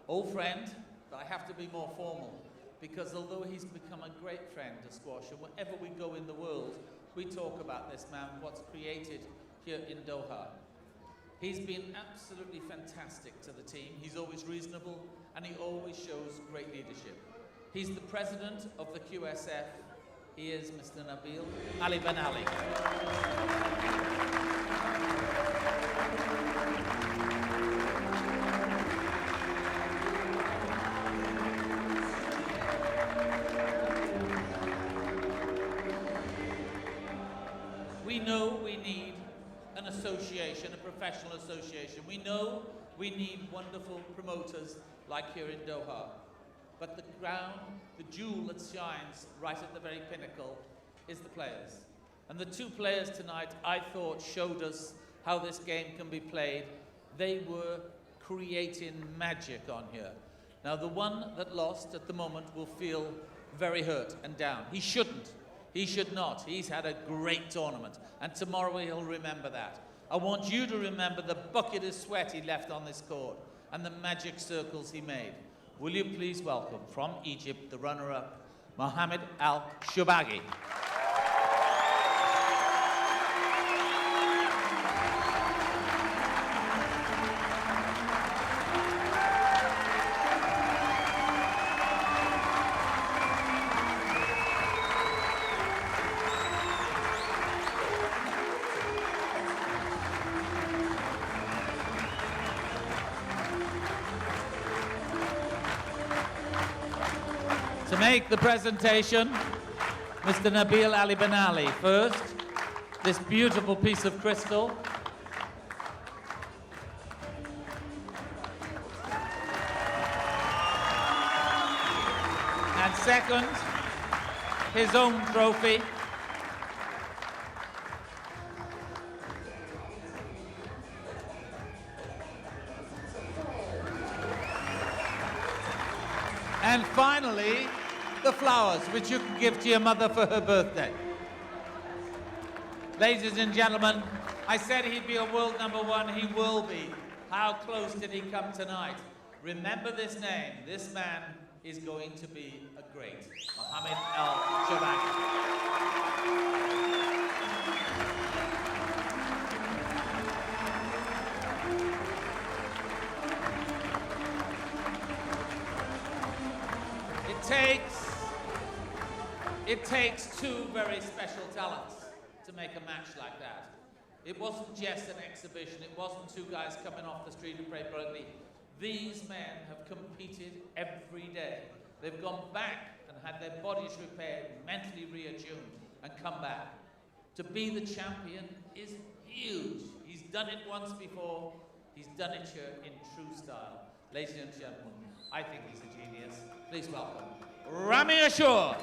old friend, but I have to be more formal, because although he's become a great friend to squash, and wherever we go in the world, we talk about this man, what's created here in Doha. He's been absolutely fantastic to the team. He's always reasonable, and he always shows great leadership. He's the president of the QSF. He is Mr. Nabil Ali Ben Ali. We know we need an association, a professional association. We know we need wonderful promoters like here in Doha. But the crown, the jewel that shines right at the very pinnacle is the players. And the two players tonight, I thought, showed us how this game can be played. They were creating magic on here. Now, the one that lost at the moment will feel very hurt and down. He shouldn't. He should not. He's had a great tournament, and tomorrow he'll remember that. I want you to remember the bucket of sweat he left on this court and the magic circles he made. Will you please welcome from Egypt the runner-up, Mohammed Elshorbagy. To make the presentation, Mr. Nabil Ali Ben Ali. First, this beautiful piece of crystal. And second, his own trophy. And finally, the flowers, which you can give to your mother for her birthday. Ladies and gentlemen, I said he'd be a world #1. He will be. How close did he come tonight? Remember this name. This man is going to be a great. Mohammed Elshorbagy. It takes two very special talents to make a match like that. It wasn't just an exhibition. It wasn't two guys coming off the street and playing brilliantly. These men have competed every day. They've gone back and had their bodies repaired, mentally reattuned, and come back. To be the champion is huge. He's done it once before. He's done it here in true style. Ladies and gentlemen, I think he's a genius. Please welcome Ramy Ashour.